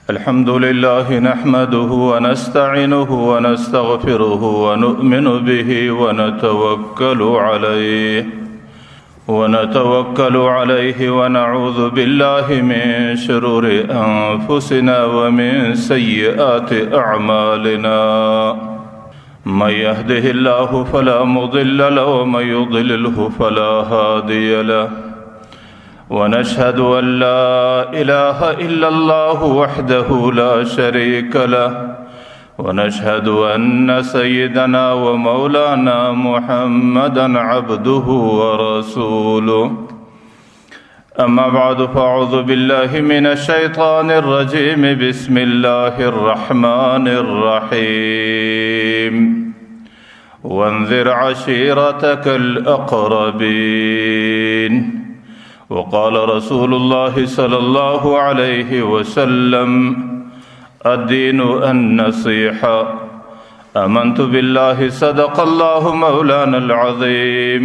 الحمد لله نحمده ونستعينه ونستغفره ونؤمن به ونتوكل عليه ونعوذ بالله من شرور أنفسنا ومن سيئات أعمالنا. من يهده الله فلا مضل له ومن يضلله فلا هادي له. ونشهد أن لا إله إلا الله وحده لا شريك له. ونشهد أن سيدنا ومولانا محمدا عبده ورسوله. أما بعد فأعوذ بالله من الشيطان الرجيم. بسم الله الرحمن الرحيم. وانذر عشيرتك الأقربين. وقال رسول الله صلى الله عليه وسلم: الدين النصيحة. آمنت بالله صدق الله مولانا العظيم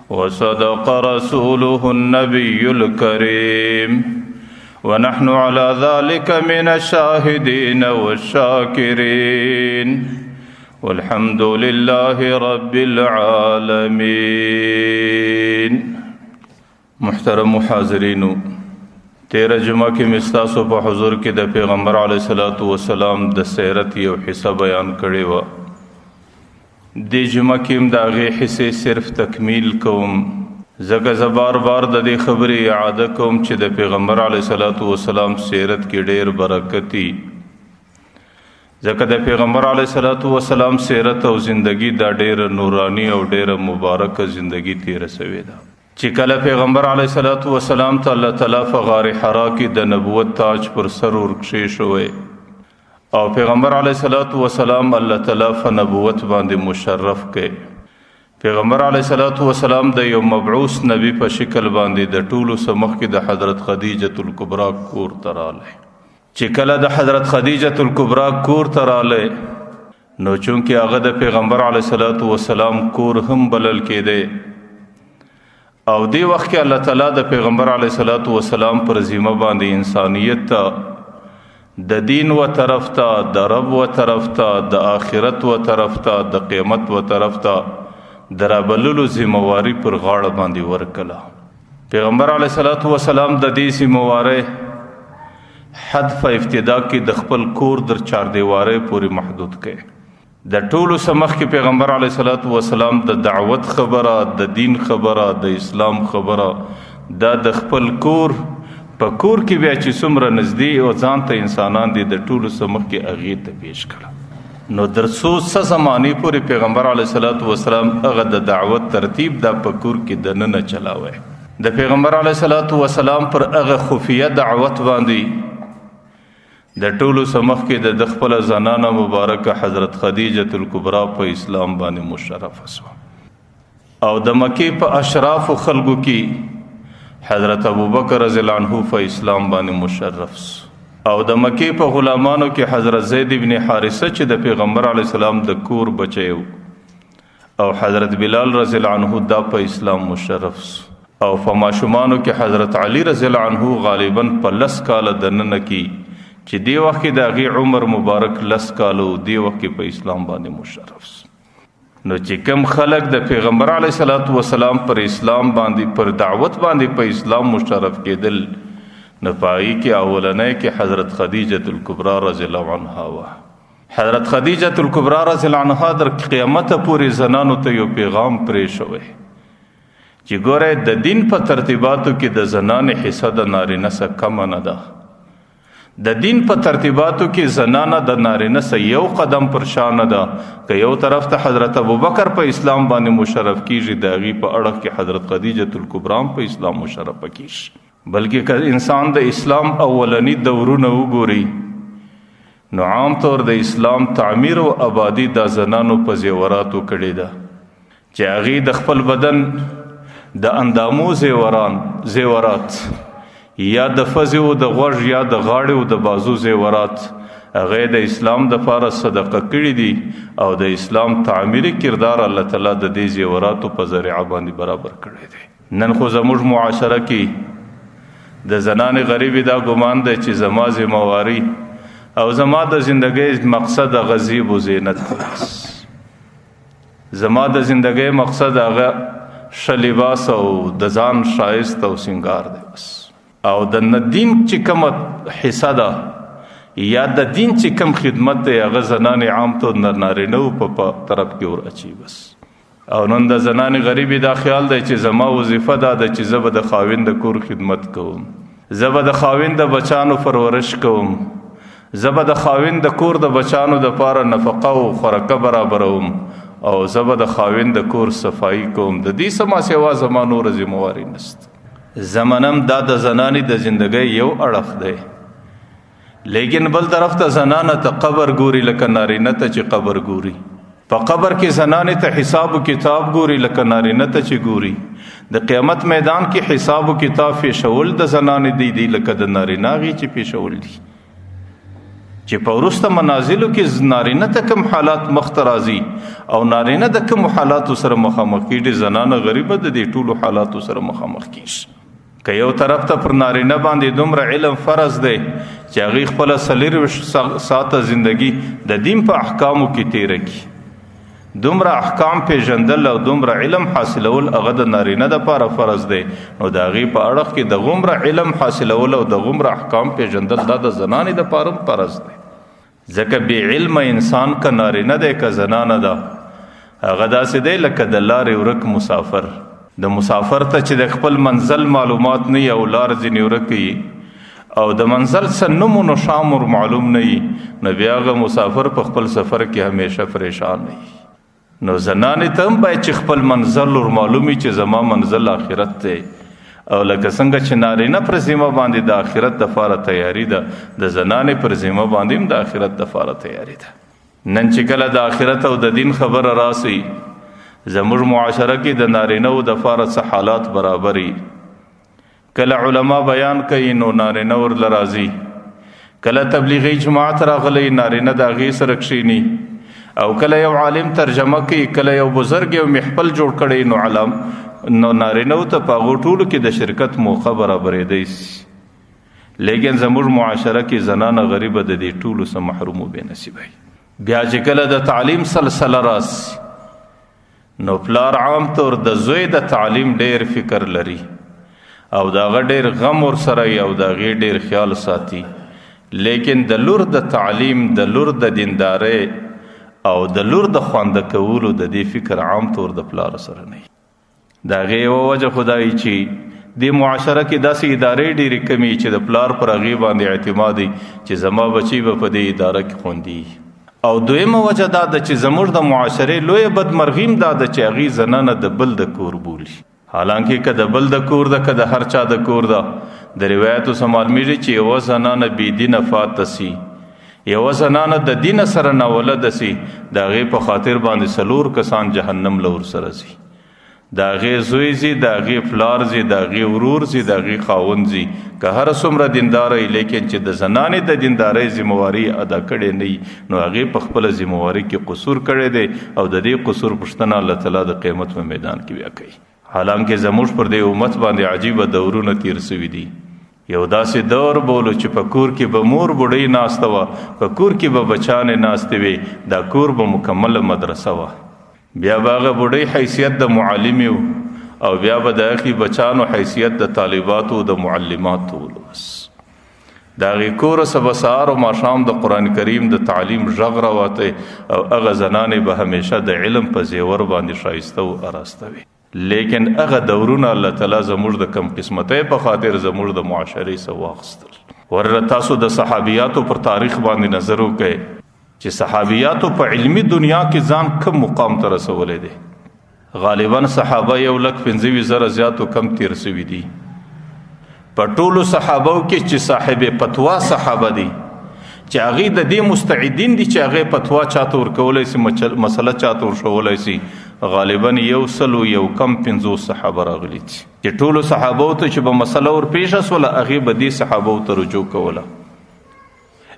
وصدق رسوله النبي الكريم ونحن على ذلك من الشاهدين والشاكرين والحمد لله رب العالمين. محترم حاضرینو، 13 جمعہ کې مستاسو په حضور کې د پیغمبر علیه الصلاۃ والسلام د سیرت یو حصہ بیان کړی و. د جمعہ کې هم د هغې حصې صرف تکمیل کوم، ځکه زه بار بار د دې خبرې اعاده کوم چې د پیغمبر علیه الصلاۃ والسلام سیرت کې ډېر برکتي، ځکه د پیغمبر علیه الصلاۃ والسلام سیرت او زندگی دا ډېر نورانی او ډېر مبارک زندگی تیره سوې ده. چې کله پیغمبر علیه الصلاۃ والسلام ته الله تعالی په غار حرا کې د نبوت تاج پر سر ورکشې شوی او پیغمبر علیه الصلاۃ والسلام الله تعالی په نبوت باندې مشرف کړي. پیغمبر علیه الصلاۃ والسلام د یو مبعوث نبی په شکل باندې د ټولو سمخ کې د حضرت خدیجه الکبرا کور ته راغلی. چې کله د حضرت خدیجه الکبرا کور ته راغلی نو چونکې هغه د پیغمبر علیه الصلاۃ والسلام کور هم بلل کېده او دی وخت کې الله تعالی د پیغمبر علیه الصلاۃ والسلام پر ذمہ باندې انسانیت ته د دین و طرف ته د رب و طرف ته د آخرت و طرف ته د قیامت و طرف ته درابللو ذمہواری پر غاړه باندې ورکړه. پیغمبر علیه الصلاۃ والسلام د دې ذمہواری حد په ابتدا کې د خپل کور در چار دیواره پورې محدود کړي. د ټولو سمخ کې پیغمبر علیه الصلاۃ والسلام د دعوت خبره، د دین خبره، د اسلام خبره دا د خپل کور په کور کې بیا چې څومره نږدې او ځان ته انسانان دي د ټولو سمخ کې هغې ته پیش کړه. نو در څو زمانې پورې پیغمبر علیه الصلاۃ والسلام هغه د دعوت ترتیب دا په کور کې دننه چلاوی. د پیغمبر علیه الصلاۃ والسلام پر هغه خفیه دعوت باندې د ټولو سمخ کې د خپل زنانه مبارکه حضرت خدیجه الکبرا په اسلام باندې مشرف شو او د مکې په اشراف خلکو کې حضرت ابوبکر رضی الله عنه په اسلام باندې مشرف او د مکې په غلامانو کې حضرت زید ابن حارثه چې د پیغمبر علیه السلام د کور بچی او حضرت بلال رضی الله عنه دا په اسلام مشرف او په ماشومانو کې حضرت علی رضی الله عنه غالبا په 10 کال دننه کې چې دی وخت کې د هغې عمر مبارک 10 کالو دی وخت کې په اسلام باندې مشرف. نو چې کوم خلک د پیغمبر علیه الصلاۃ والسلام پر اسلام باندې پر دعوت باندې په اسلام مشرف کېدل نو پای کې اولنۍ کې حضرت خدیجه الکبرا رضی الله عنها وا. حضرت خدیجه الکبرا رضی الله عنها در قیامت پورې زنانو ته یو پیغام پرې شوی چې ګوره د دین په ترتیباتو کې د زنانې حصہ د نارینه څخه کم نه ده. د دین په ترتیباتو کې زنانه د نارینه سه یو قدم پر شان ده. که یو طرف ته حضرت ابوبکر په اسلام باندې مشرف کیږي د هغې په اړه کې حضرت خدیجه الکبرا په اسلام مشرف کیږي. بلکې که انسان د اسلام اولنی دورونه وګوري نو عام طور د اسلام تعمیر او آبادی د زنانو په زیوراتو کړې ده چې هغې د خپل بدن د اندامو زیورات یا د فزو د غوږ یا د غاړې او د بازو زیورات هغه د اسلام د پاره صدقه کړی دي او د اسلام تعمیری کردار الله تعالی د دې زیوراتو په ذریعہ باندې برابر کړی دی. نن خو زموږ معاشره کې د زنان غریبی دا ګمان دی چې زما ذمہواری او زما د زندګۍ مقصد غزیب و زینت دی. زما د زندګۍ مقصد هغه ښه لباس او د ځان ښایست او سنگار دی بس. او د دین چې کومه حصه ده یا د دین چې کوم خدمت دی هغه زنان عام طور نارینه په طرف کې ور اچي بس. او نن د زنان غریبی دا خیال دی چې زما وظیفه دا ده چې زه به د خاوند د کور خدمت کوم، زه به د خاوند د بچانو پرورش کوم، زه به د خاوند د کور د بچانو د پاره نفقه او خوراکه برابروم، او زه به د خاوند د کور صفایي کوم. د دې سما سوا زما نور ذمہواری نشته. زمانم دا د زنانی د زندګۍ یو اړخ دی، لیکن بل طرف ته زنانه ته قبر ګوري لکه نارینه ته چې قبر ګوري. په قبر کې زنانې ته حساب و کتاب ګوري لکه نارینه ته چې ګوري. د قیامت میدان کې حساب و کتاب پیښول د زنانې دی لکه د نارینه غي چې پیښول دي. چې په وروسته منازلو کې نارینه ته کوم حالات مخته راځي او نارینه د کوم حالاتو سره مخامخ کېږي، زنانه غریبه د دې ټولو حالاتو سره مخامخ کېږي. که یو طرف ته پر نارینه باندې دومره علم فرض دی چې هغې خپله 40 ساعته زندگی د دین په احکامو کې تیره کړي، دومره احکام پیژندل او دومره علم حاصلول هغه د نارینه دپاره فرض دی، نو د هغې په اړخ کې د غومره علم حاصلول او د غومره احکام پیژندل دا د زنانې دپاره هم فرض دی. ځکه بې علمه انسان که نارینه دی که زنانه ده هغه داسې دی لکه د لارې ورک مسافر. د مسافر ته چې د خپل منزل معلومات نه او لار ځینې ورک وي او د منزل څه نوم و نښان ور معلوم نه وي، نو بیا هغه مسافر په خپل سفر کې همیشه پریشان وي. نو زنانې ته هم باید چې خپل منزل ور معلوم وي چې زما منزل آخرت دی. او لکه څنګه چې نارینه پر ذمه باندې د آخرت دپاره تیاری ده، د زنانې پر ذمه باندې هم د آخرت دپاره تیاری ده. نن چې کله د آخرت او د دین خبره راسي زموږ معاشره کې د نارینهو دپاره څه حالات برابري. کله علما بیان کوي نو نارینه ورله راځي، کله تبلیغي جماعت راغلی نارینه د هغې سره کښېني، او کله یو عالم ترجمه کوي، کله یو بزرګ یو محفل جوړ کړی نو نارینهو ته په هغو ټولو کې د شرکت موقع برابرېدی سي. لیکن زموږ معاشره کې زنانه غریبه د دې ټولو څخه محروم و بې نصیبه. بیا چې کله د تعلیم سلسله راسي نو پلار عام طور د زوی د تعلیم ډیر فکر لري او د هغه ډیر غم ورسره او د هغې ډیر خیال ساتي، لیکن د لور د تعلیم، د لور د دیندارۍ او د لور د خوانده کولو د دې فکر عام طور د پلار سره نه وي. د هغې یوه وجه خدای چې د معاشره کې داسې ادارې ډېرې کمې چې د پلار پر هغې باندې اعتماد وي چې زما بچی به په دې اداره کې خوندي. او دویمه وجه دا ده چې زموږ د معاشرې لویه بدمرغي دا ده چې هغې زنانه د بل د کور بولي. حالانکه که د بل د کور ده که د هر چا د کور ده، د روایتو څخه معلومیږي چې یوه زنانه بې دینه فاته سي، یوه زنانه د دینه سره ناولده سي، د هغې په خاطر باندې 4 کسان جهنم له ورسره ځي. د هغې زوی ځي، د هغې پلار ځي، د هغې ورور ځي، د هغې خاوند ځي، که هر څومره دیندار وي، لیکن چې د زنانې د دیندارۍ ذمہواري ادا کړې نه وي نو هغې په خپله ذمہواري کې قصور کړی دی او د دې قصور پوښتنه الله تعالی د قیامت په میدان کې بیا کوي. حالانکه زموږ پر دې امت باندې عجیبه دورونه تیر سوي دي. یو داسې دور بولو چې په کور کې به مور بوډۍ ناسته وه، په کور کې به بچانې ناستې وې، دا کور به مکمله مدرسه وه. بیا به هغه بوډۍ حیثیت د معلمې و او بیا به د هغې بچانو حیثیت د طالباتو د معلماتو ولو. بس د هغې کوره څه به سهار او ماښام د قرآن کریم د تعلیم غږ راوتی او هغه زنانې به همیشه د علم په زیور باندې ښایسته و اراسته وي. لیکن هغه دورونه الله تعالی زموږ د کم قسمتۍ په خاطر زموږ د معاشرې څخه واخیستل. ورله تاسو د صحابیاتو پر تاریخ باندې نظر وکئ چې صحابیاتو په علمی دنیا کې ځان کم مقام ته رسولی دی. غالبا صحابه 1,15,000 زیاتو کم تیر سوي دي. په ټولو صحابو کې چې صاحب فتوا صحابه دي چې هغې د دې مستعدین دي چې هغې فتوا چاته ورکولی سي، مسله چاته ورښولی سي، غالبا 150 صحابه راغلي دي چې ټولو صحابو ته چې به مسله ورپېښه سوله هغې به دې صحابو ته رجوع کوله.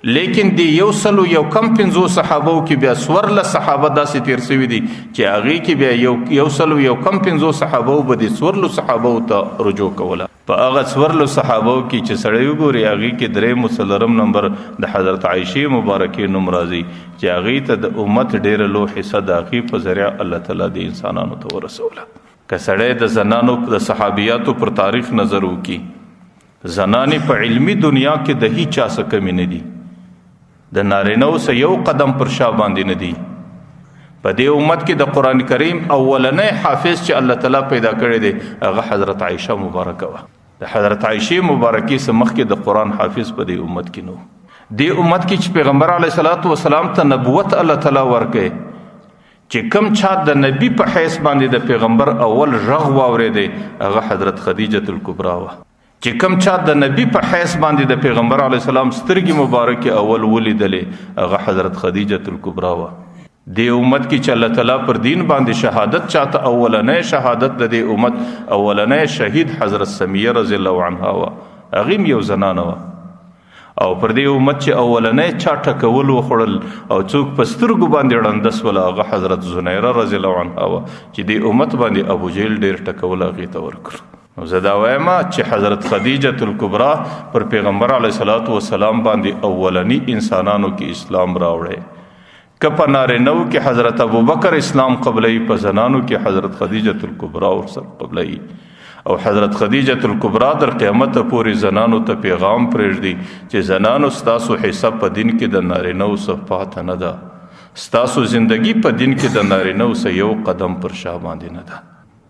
لیکن دی یو سلو یو کم 50 صحابو کې بیا 14 صحابه داسې تیر شوي دي چې هغې کې بیا یو سلو یو کم 50 صحابو به د 14 صحابو ته رجوع کوله. په هغه 14 صحابو کې چې سړی وګوري هغې کې 3 نمبر د حضرت عایشې مبارکې نوم راځي چې هغې ته د امت ډېره لو حصه د هغې په ذریعه الله تعالی د انسانانو ته ورسوله. که سړی د زنانو د صحابیاتو پر تاریخ نظر وکړي، زنانې په علمي دنیا کې د هیچا څه کمې نه دي، د نارینهو څه یو قدم پر شا باندې نه دي. په دې امت کې د قرآن کریم اولنی حافظ چې الله تعالی پیدا کړی دی هغه حضرت عایشه مبارکه وه. د حضرت عایشې مبارکې څخه مخکې د قرآن حافظ په دې امت کې نو. دې امت کې چې پیغمبر علیه الصلاة والسلام ته نبوت الله تعالی ورکړي، چې کم چا د نبی په حیث باندې د پیغمبر اول غږ واورېدی هغه حضرت خدیجة الکبرا وه. چې کم چا د نبی په حیث باندې د پیغمبر علیه السلام سترګې مبارکې اول ولیدلې هغه حضرت خدیجة الکبرا وه. دې امت کې چې الله تعالی پر دین باندې شهادت چاته اولنی شهادت د دې امت اولنی شهید حضرت سمیه رضی الله عنها وه، هغې هم یو زنانه وه. او پر دې امت چې اولنی چا ټکول وخوړل او څوک په سترګو باندې ړنده سول هغه حضرت زنیره رضی الله عنها وه چې دې امت باندې ابو جهل ډېر ټکول هغې ته ورکړو. نو زه دا وایم چې حضرت خدیجة الکبرا پر پیغمبر علیه الصلاة والسلام باندې اولنی انسانانو کې اسلام راوړی. که په نارینهو کې حضرت ابوبکر اسلام قبلوي، په زنانو کې حضرت خدیجة الکبرا ورسره قبلوي. او حضرت خدیجة الکبرا در قیامت پورې زنانو ته پیغام پرېږدي چې زنانو ستاسو حصه په دین کې د نارینهو څه پاته نه ده، ستاسو زندگی په دین کې د نارینهو څه یو قدم پر شا باندې نه ده.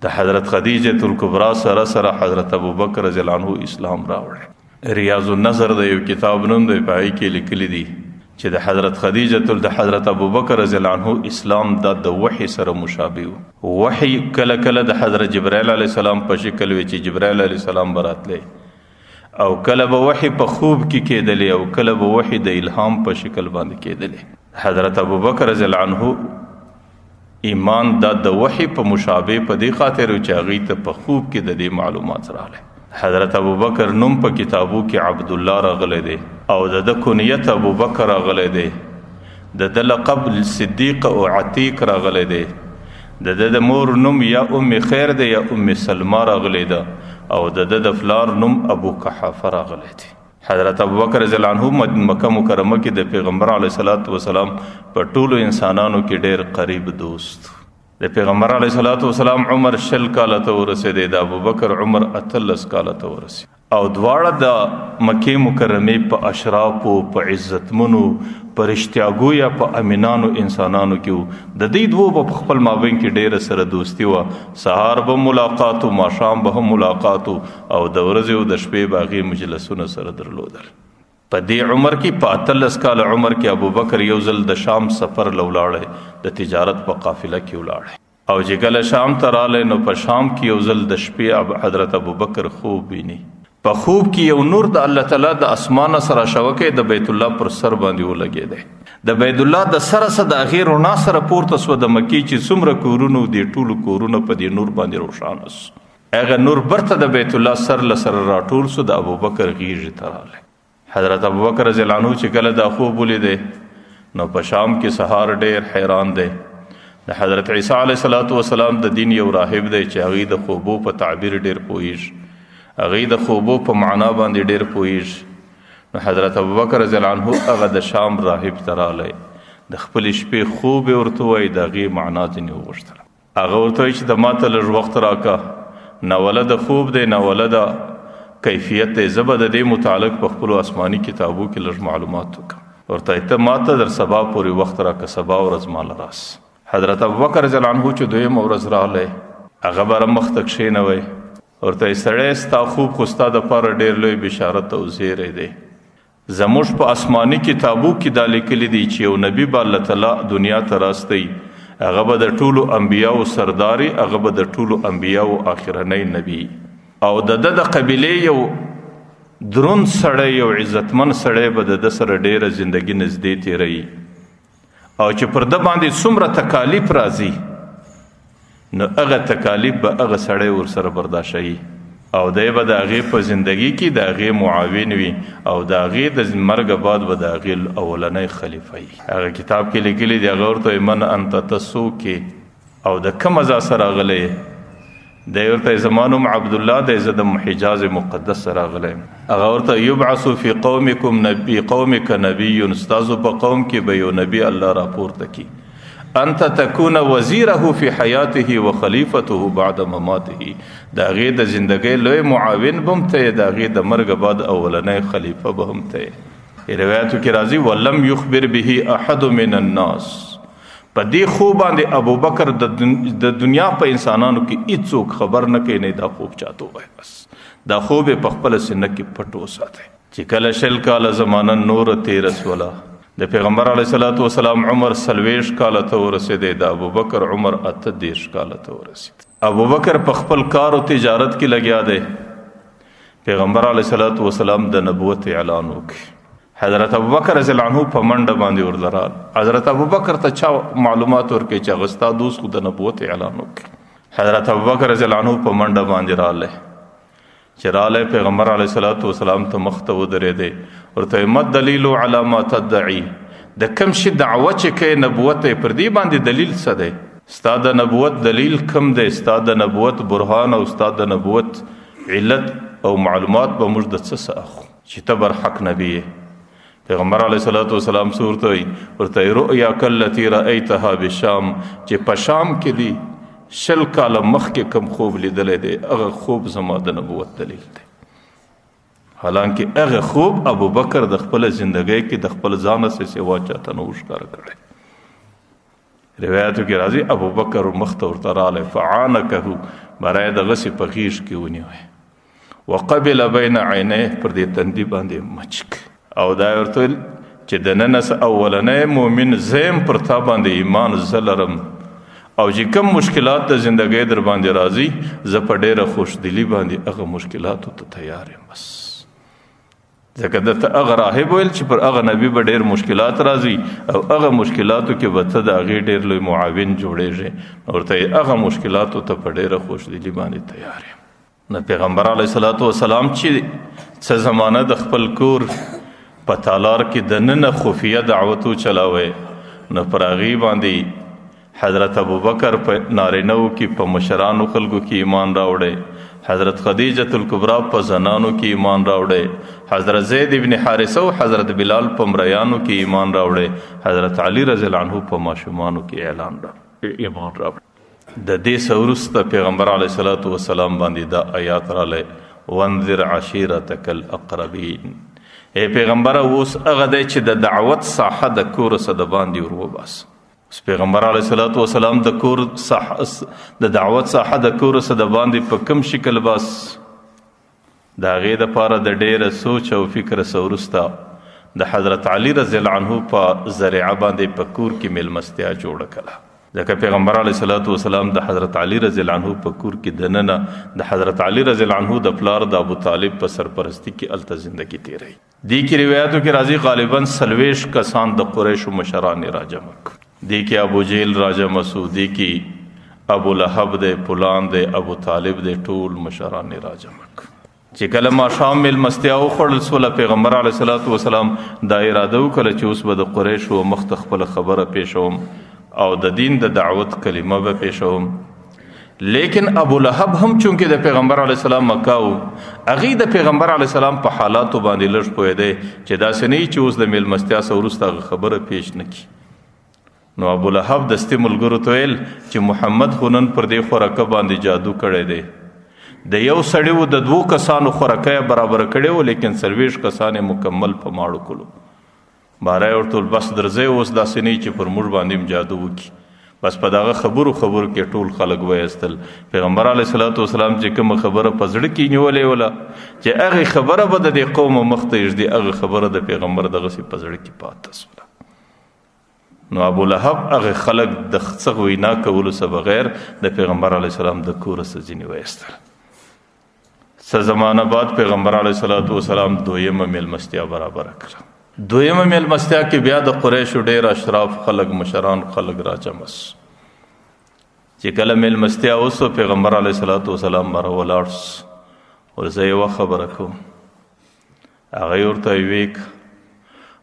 د حضرت خدیجة الکبرا سره سره حضرت ابوبکر رضی الله عنه اسلام راوړی. ریاض النظر د یو کتاب نوم دی، په هغې کې لیکلي دي چې د حضرت ابوبکر رضی الله عنه اسلام د وحی سره مشابه و. وحی کله کله د حضرت جبرائیل علیه السلام په شکل وی چې جبرائیل علیه السلام براتلی، او کله به وحی په خوب کې کېدلی، او کله به وحی د الهام په شکل باندې کېدلی. حضرت ابوبکر رضی الله عنه ایمان د وحی په مشابه په دې خاطر چې هغې ته په خوب کې د دې معلومات راغلی. حضرت ابوبکر نوم په کتابو کې عبدالله راغلی دی، او د کنیت ابوبکر راغلی دی، د لقب صدیق او عتیق راغلی دی، د مور نوم یا ام خیر دی یا ام سلمہ راغلی ده، او د فلار نوم ابو قحافه راغلی دی. حضرت ابوبکر رضی الله عنه مکه مکرمه کې د پیغمبر علیه الصلاة والسلام په ټولو انسانانو کې ډېر قریب دوست. د پیغمبر علیه الصلاة والسلام عمر 60 کاله ته ورسېدی، د ابوبکر عمر 18 کاله ته ورسېد، او دواړه د مکې مکرمې په اشرافو، په عزتمنو، په رښتیاګو یا په امینانو انسانانو کې وو. د دې دوو په خپل مابین کې ډېره سره دوستي وه. سهار به ملاقات و، ماښام به هم ملاقات و، او د ورځې او د شپې به هغې مجلسونه سره درلودل. په دې عمر کې په 18 کاله عمر کې ابوبکر یو ځل د شام سفر له ولاړی، د تجارت په قافله کې ولاړی، او چې کله شام ته رالی نو په شام کې یو ځل د شپې حضرت ابوبکر خوب ویني. په خوب کې یو نور د الله تعالی د اسمانه سره شوکې د بیت الله پر سر باندې ولګېدی. د بیت الله د سره سره د هغې رڼا سره پورته سوه د مکې چې څومره کورونه دې ټولو کورونه په دې نور باندې روښانه سو. هغه نور برته د بیت الله سر له سره راټول سو، د ابوبکر غیږې ته رالی. حضرت ابوبکر رضی الله عنه چې کله دا خوب ولیدی نو په شام کې سهار ډېر حیران دی. د حضرت عیسی علیه الصلاة والسلام د دین یو راهب دی چې هغې د خوبو په تعبیر ډېر پوهېږي، هغې د خوبو په معنا باندې ډېر پوهېږي. نو حضرت ابوبکر رضی الله عنه هغه د شام راهب ته رالی، د خپلې شپې خوب یې ورته ووایي، د هغې معنا ځینې وغوښتله. هغه ورته وایي چې د ما ته لږ وخت راکړه، ناوله د خوب دی، ناوله د کیفیت دی، زه به د دې متعلق په خپلو آسماني کتابو کې لږ معلومات وکړم. ورته ته ما ته در سبا پورې وخت راکړه، سبا ورځ ماله راس. حضرت ابوبکر رضی الله عنه چې دویمه ورځ راغلی، هغه به مخ ته کښېنوی، ورته یې سړی ستا خوب خو ستا دپاره ډېر لوی بشارت او زیری دی. زموږ په آسماني کتابو کې دا لیکلي دي چې یو نبي به الله تعالی دنیا ته راستوي، هغه به د ټولو انبیاو سرداري، هغه به د ټولو انبیاو آخرنی نبی، او د قبیلې یو دروند سړی، یو عزتمن سړی به د سره ډېره زندگی نږدې تیروي، او چې پر ده باندې څومره تکالیف راځي نو هغه تکالیف به هغه سړی ورسره برداشوي. او دی به د هغې په زندګي کې د هغې معاون وي او د هغې د مرګ بعد به د هغې اولنی خلیفه وي. هغه کتاب کې لیکلي دي، هغه ورته من انت ته څوک او د کومه ځای سره راغلی؟ دی ورته زما نوم عبدالله دی، زه د حجاز مقدس سره راغلی یم. هغه ورته یبعث فی قومک نبی، ستاسو په قوم کې به یو نبی الله راپورته کي. انت تكون وزیره فی حیاته و خلیفته بعد مماته، د هغې د زندګۍ لوی معاون به هم ته یې، د هغې د مرګ بعد اولنی خلیفه به هم ته یې. روایاتو کې راځي ولم یخبر به احد من الناس، په دې خوب باندې ابوبکر د دنیا په انسانانو کې هیڅوک خبر نه کوي، نه دا خوب چاته وایي. بس دا خوب یې په خپله سینه کې پټ وساتئ. چې کله 20 کاله زمانه نور تېره سوله، د پیغمبر علیه الصلاة والسلام عمر 40 کاله ته ورسېدی، د ابوبکر عمر 38 کاله ته ورسېد. ابوبکر په خپل کار او تجارت کې لګیا دی. پیغمبر علیه الصلاة والسلام د نبوت اعلان وکړي. حضرت ابوبکر رضی الله عنه په منډه باندې ورلرال. حضرت ابوبکر ته چا معلومات ورکړي چې هغه ستا دوست خو د نبوت اعلان وکړي؟ حضرت ابوبکر رضی الله عنه په منډه باندې راغلی. چې راغلی پیغمبر علیه الصلاة والسلام ته مخ ته ودرېدی، ورته ما دلیل علی ما تدعي، د کوم شي دعوه چې کوې نبوت یې پر دې باندې دلیل څه دی؟ ستا د نبوت دلیل کوم دی؟ ستا د نبوت برهان او ستا د نبوت علت او معلومات به موږ د څه څه اخلو چې ته برحق نبی یې؟ پیغمبر علیه الصلاة والسلام څه ورته وایي؟ ورته رؤیاک التي رأیتها بالشام، چې په شام کې دی 20 کاله مخکې کوم خوب لیدلی دی، هغه خوب زما د نبوت دلیل دی. حالانکه هغه خوب ابوبکر د خپل زندګۍ کې د خپل ځانه څه سوا چاته نه و ښکاره کړی. روایاتو کې راځي ابوبکر مخ ته ورته راغلی، فعانکه، برای د غسې په غیږ کې ونیوی، وقبل بین عینیه، پر دې تندي باندې مچک، او دا ورته ویل چې د ننه اولنی مؤمن زیم پر تا باندې ایمان زه لرم، او چې کوم مشکلات د زندګۍ در باندې راځي زه په ډېره خوشدلي باندې هغه مشکلاتو ته تیار یم. بس ځکه درته هغه راهب ویل چې پر هغه نبي به ډېر مشکلات راځي او هغه مشکلاتو کې به ته د هغې ډېر لوی معاون جوړېږې، ورته هغه مشکلاتو ته په ډېره خوشدلي باندې تیار یم. نو پیغمبر علیه الصلاة والسلام چې څه زمانه د خپل کور په تالار کې دننه خفیه دعوتو چلاوی، نو پر هغې باندې حضرت ابوبکر په نارینهو کې په مشرانو خلکو کې ایمان راوړی، حضرت خدیجة الکبرا په زنانو کې ایمان راوړی، حضرت زید ابن حارثه او حضرت بلال په مریانو کې ایمان راوړی، حضرت علی رضی الله عنه په ماشومانو کې ایمان راوړی. د دې څه وروسته پیغمبر علیه الصلاة والسلام باندې دا آیات راغلی، وانذر عشیرتک الاقربین. ای پیغمبره اوس هغه دی چې د دعوت ساحه د کور څخه د باندې ور وباسه. پیغمبر علیه الصلاة والسلام د دعوت ساحه د کور څخه د باندې په کوم شکل باس؟ د هغې دپاره د ډېره سوچ او فکر څه وروسته د حضرت علی رضی الله عنه په ذریعه باندې په کور کې میلمستیا جوړه کړه. ځکه پیغمبر علیه الصلاة والسلام د حضرت علی رضی الله عنه په کور کې دننه د حضرت علی رضی الله عنه د پلار د ابو طالب په سرپرستی کې هلته زندګي تېروي. دې کې روایاتو کې راځي غالبا 40 کسان د قریشو مشران یې راجمع کړ. دې کې ابو جهل راجمع سو، دې کې ابو لهب دی، پلان دی، ابو طالب دی، ټول مشران یې راجمع کړ. چې کله ماښام میلمستیا وخوړل سوله، پیغمبر علیه الصلاة والسلام دا اراده وکړه چې اوس به د قریشو مخ ته خپله خبره پیښوم او د دین د دعوت کلمه به پیښوم. لیکن ابو لهب هم چونکې د پیغمبر علیه السلام مکه و، هغې د پیغمبر علیه السلام په حالاتو باندې لږ پوهېدی چې داسې نه وي چې اوس د میلمستیا څه وروسته هغه خبره پیش نه کړي. نو ابو لهب دستي ملګرو ته ویل چې محمد خو نن پر دې خوراکه باندې جادو کړی دی. د یو سړي و د 2 کسانو خوراکه یې برابره کړې و، لیکن 40 کسان یې مکمل په ماړو کړلو. باره یې ورته ویل بس درځئ، اوس داسې نه چې پر موږ باندې جادو وکړي. بس په دغه خبرو کې ټول خلک وایستل. پیغمبر علیه الصلاة والسلام چې کومه خبره په زړه کې نیولې وله چې هغې خبره به د دې قوم مخ ته ایږدي، هغه خبره د پیغمبر دغسې په زړه کې پاته سوله. نو ابو لهب هغه خلک د څه وینا کولو څه بغیر د پیغمبر علیه السلام د کوره څه ځینې وایستل. څه زمانه بعد پیغمبر علیه الصلاة والسلام دویمه میلمستیا برابره کړه. دویمه میلمستیا کې بیا د قریشو ډېر اشراف خلک، مشران خلک راجمع سو. چې کله میلمستیا وسو، پیغمبر علیه الصلاة والسلام بره ولاړ سو ورزه یوه خبره کوم. هغه ورته ویک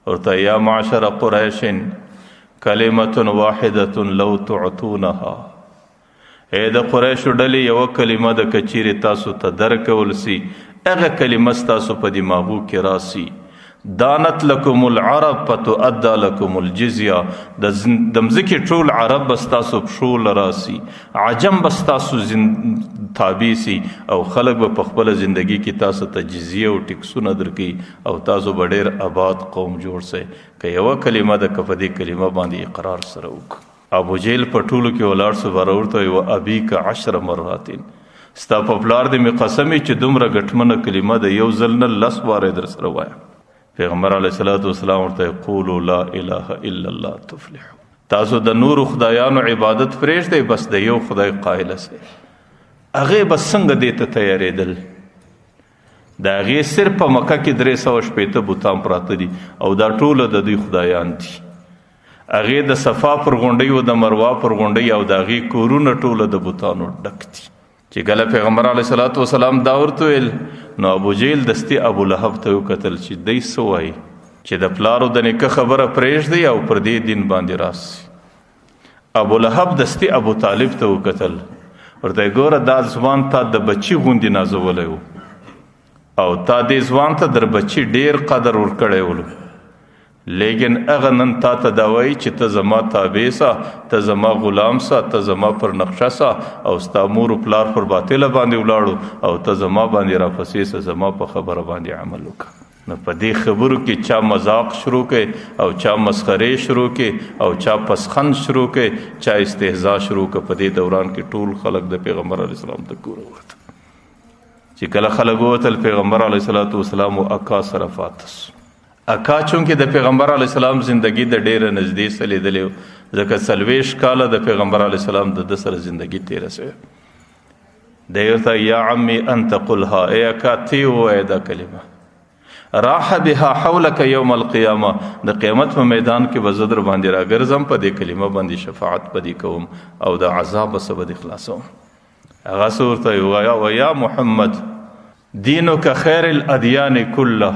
ورته یا معشر قریش کلمة واحدة لو تعطونها، اے د قریشو ډلې یوه کلمه د کچیرې تاسو ته درکول سي هغه کلمه ستاسو په دماغو کې راسي. دانت لکم العرب فتؤدى لکم الجزیه، د مځکې ټول عرب به ستاسو پښو لراسي، عجم به ستاسو تابع سي او خلک به په خپله زندگی کې تاسو ته جزیه او ټکسونه درکوي او تاسو به ډېر آباد قوم جوړ سئ. که یوه کلمه ده که په دې کلمه باندې اقرار سره وکړو. ابو جهل په ټولو کې ولاړ سو باره ورته وایي و ابیک 10 مرات، ستا په پلار دې مې قسم وي چې دومره ګټمنه کلمه ده یو ځل نه 10 واره در سره وایم. پیغمبر علیه الصلاة والسلام ورته قولوا لا اله الا الله تفلحوا، تاسو د نورو خدایانو عبادت پرېږدئ، بس د یو خدای قایله سئ. هغې به څنګه دې ته تیارېدل؟ د هغې صرف په مکه کې 360 بوتان پراته دي او دا ټوله د دوی خدایان دي. هغې د صفا پر غونډۍ او د مروا پر غونډۍ او د هغې کورونه ټوله د بوتانو ډک دي. چې کله پیغمبر علیه الصلاة والسلام دا ورته ویل نو ابو جهل دستي ابو لهب ته وکتل چې دی څه وایي چې د پلارو د نیکه خبره پرېږدي او پر دې دین باندې راسي. ابو لهب دستي ابو طالب ته وکتل، ورته ګوره دا ځوان تا د بچي غوندې نازولی و او تا دې ځوان ته در بچي ډېر قدر ورکړی ولو، لیکن هغه نن تا ته دا وایي چې ته زما تابع سه، ته زما غلام سه، ته زما پر نقشه سه او ستا مور و پلار پر باطله باندې ولاړو او ته زما باندې راپسې سه، زما په خبره باندې عمل وکړه. نو په دې خبرو کې چا مذاق شروع کړي او چا مسخرې شروع کړي او چا پسخند شروع کړي، چا استهزاء شروع کړه. په دې دوران کې ټول خلک د پیغمبر علیه السلام د کوره ووتل. چې کله خلک ووتل پیغمبر علیه الصلاة والسلام و اکا سره فاتس. اکا چونکې د پیغمبر علیه السلام زندگی د ډېره نږدې سره لیدلی و، ځکه 40 کاله د پیغمبر علیه السلام د ده سره زندگی تېره شوې. دی ورته یا عمي انت قلها، ای اکا تی ووایه دا کلمه، راح بها حولک یوم القیامه، د قیامت په میدان کې به زه در باندې راګرځم، په دې کلمه باندې شفاعت په دې کوم او د عذاب به څه به دې خلاصوم. هغه څه ورته ووایه ویا محمد دینک خیر الادیان کله،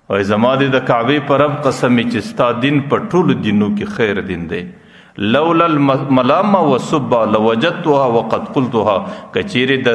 وای زما دې د کعبې په رب قسم چې ستا دین په ټولو دینو کې خیر دین دی. لولا الملامه والسبه لوجدتها وقد قلتها، کچیرې د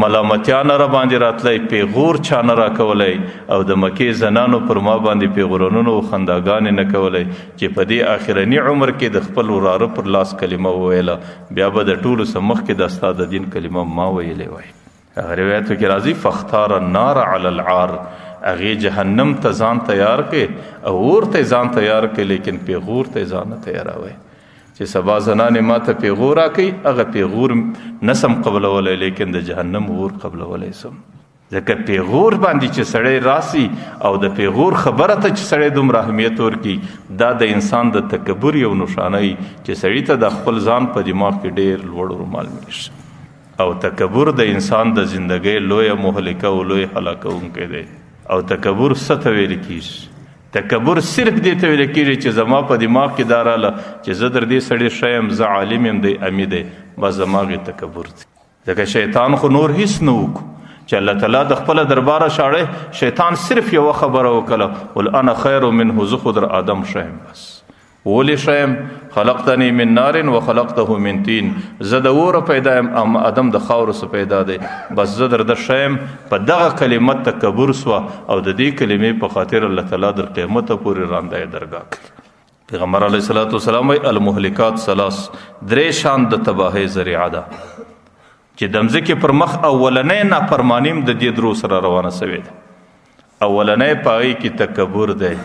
ملامتیا نه را باندې راتلی، پیغور چا نه را کولی او د مکې زنانو پر ما باندې پیغورونونه او خنداګانې نه کولی چې په دې آخرني عمر کې د خپل وراره پر لاس کلمه وویله، بیا به د ټولو څه مخکې د ستا د دین کلمه ما ویلې وای. هغه روایتو کې راځي فاختار النار علی العار، هغې جهنم ته ځان تیار کړي او اور ته ځان تیار کړي، لیکن پیغور ته ځان نه تیاروئ چې سبا زنانې ما ته پیغور راکوي، هغه پیغور نسم قبلولی لیکن د جهنم اور قبلولی سم. ځکه پیغور باندې چې سړی راسي او د پیغور خبره ته چې سړی دومره اهمیت ورکړي، دا د انسان د تکبر یو نښانه چې سړي ته د خپل ځان په دماغ کې ډېر لوړ رومال ملي شي. او تکبر د انسان د زندګۍ لویه مهلکه او لوی هلاکونکی دی. او تکبر څه ته ویل کېږي؟ تکبر صرف دې ته ویل کېږي چې زما په دماغ کې دا راله چې زه در دې سړي ښه یم، زه عالم یم، دی امی دی، بس زما غي تکبر دی. ځکه شیطان خو نور هیڅ نه وکړو چې الله تعالی د خپله درباره شاړی، شیطان صرف یوه خبره وکړه قل انا خیر منه، زه خو در آدم ښه یم. بس ولی شیم خلقتنی من نار و خلقته من طین، زه د اوره پیدا یم، آدم د خاورو څخه پیدا دی، بس زه در ده ښه یم. په دغه کلمه تکبر سوه او د دې کلمې په خاطر الله تعالی در قیامته پورې رانده درګاه کړي. پیغمبر علیه الصلاة والسلام وایي المهلکات ثلاث، 3 شان د تباهۍ ذریعه ده چې د مځکې پر مخ اولنی نافرمانیم د دې درو سره روانه سوې ده. اولنی په هغې کې تکبر دی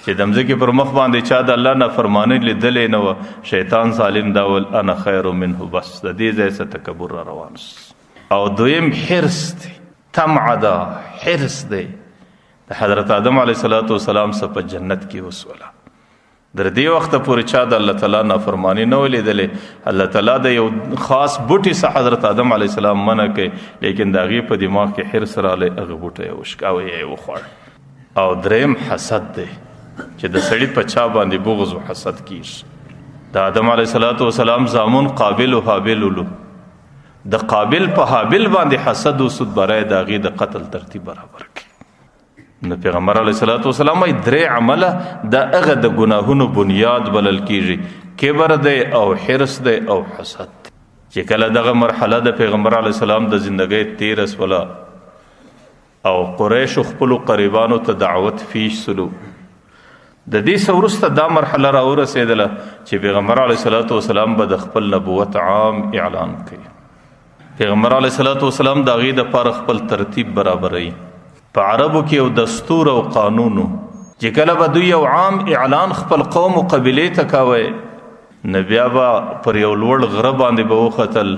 چې د مځکې پر مخ باندې چا د الله نافرماني لیدلی نه وه، شیطان ظالم دا ول انا خیر منه، بس د دې ځای څه تکبر را روان سو. او دویم حرص دی، طمع ده، حرص دی. د حضرت آدم علیه الصلاة والسلام څخه په جنت کې وسوله، در دې وخته پورې چا د الله تعالی نافرماني نه ولیدلی. الله تعالی د یو خاص بوټي څخه حضرت آدم علیه السلام منع کوي، لیکن د هغې په دماغ کې حرص رالی، هغه بوټی یې وشکه او یې وخوړ. او دریم حسد دی چې د سړي په چا باندې بغض و حسد کیږي. د آدم علیه الصلاة والسلام زامن قابل و حابل ولو، د قابل په حابل باندې حسد وسود برای د هغې د قتل ترتیب برابر کړي. نو پیغمبر علیه الصلاۃ والسلام وایي درې عمله د هغه د ګناهونو بنیاد بلل کیږي، کبر دی او حرص دی او حسد. چې کله دغه مرحله د پیغمبر علیه السلام د زندګۍ تیره سوله او قریشو خپلو قریبانو ته دعوت پیش سلو، د دې څه وروسته دا مرحله راورسېدله چې پیغمبر علیه الصلاۃ والسلام به د خپل نبوت عام اعلان کوي. پیغمبر علیه الصلاۃ والسلام د هغې دپاره خپل ترتیب برابروي. په عربو کې یو دستور او قانونو چې کله به دوی یو عام اعلان خپل قوم او قبیلې ته کوی، نو بیا به پر یو لوړ غره باندې به وختل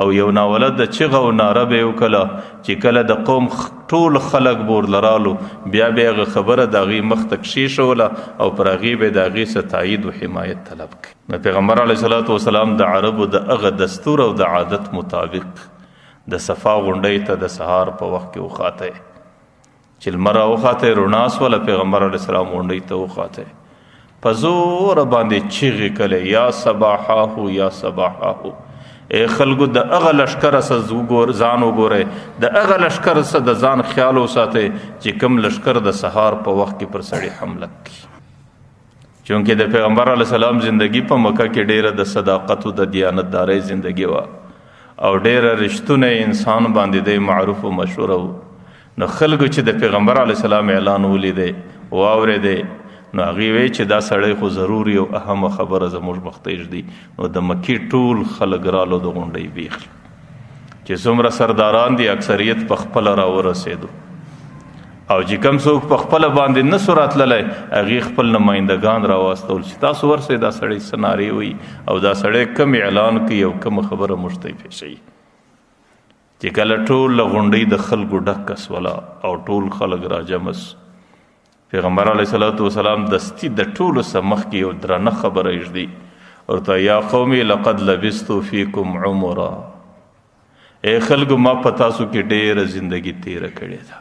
او یو ناولد د چغه او ناره به یې وکړه چې کله د قوم ټول خلک به ورلرالو، بیا به یې هغه خبره د هغې مخ ته کښېښوله او پر هغې به یې د هغې څه تایید و حمایت طلب کړي. نو پیغمبر علیه الصلاۃ والسلام د عربو د هغه دستور او د عادت مطابق د صفا غونډۍ ته د سهار په وخت کې وخاتی، چې لمر راوخاتی رڼا سوله، پیغمبر علیه السلام غونډۍ ته وخاتی، په زوره باندې چیغې کړې یا صباحاه یا صباحاه، ای خلکو د هغه لشکره څه ځان وګورئ، د هغه لشکره څه د ځان خیال وساتئ چې کوم لشکر د سهار په وخت کې پر سړي حمله کړي. چونکې د پیغمبر علیه السلام زندگی په مکه کې ډیره د صداقت او د دیانتدارۍ زندگی وه او ډیره رښتونی انسان باندې دی معروف و مشهوره و. نو خلکو چې د پیغمبر علیه السلام اعلان ولیدی واورېدی، نو هغې وی چې دا سړی خو ضروري او اهمه خبره زموږ مخ ته ږدي. نو د مکې ټول خلک رالو د غونډۍ بیخ چې څومره سرداران دي اکثریت په خپله راورسېدو، او چې کوم څوک په خپله باندې نه سو راتللی هغې خپل نمایندګان راواستول چې تاسو ورسئ دا سړی څه نارې وایي او دا سړی کم اعلان کوي او کومه خبره موږ ته یې پېښوي. چې کله ټول له غونډۍ د خلکو ډکه سوله او ټول خلک راجمع سو، پیغمبر علیه الصلاۃ والسلام دستی د ټولو څه مخکې یو درنه خبره ږدي ورته، یا قومي لقد لبثت فیکم عمرا، ای خلکو ما په تاسو کې ډیره زندگی تیره کړې ده،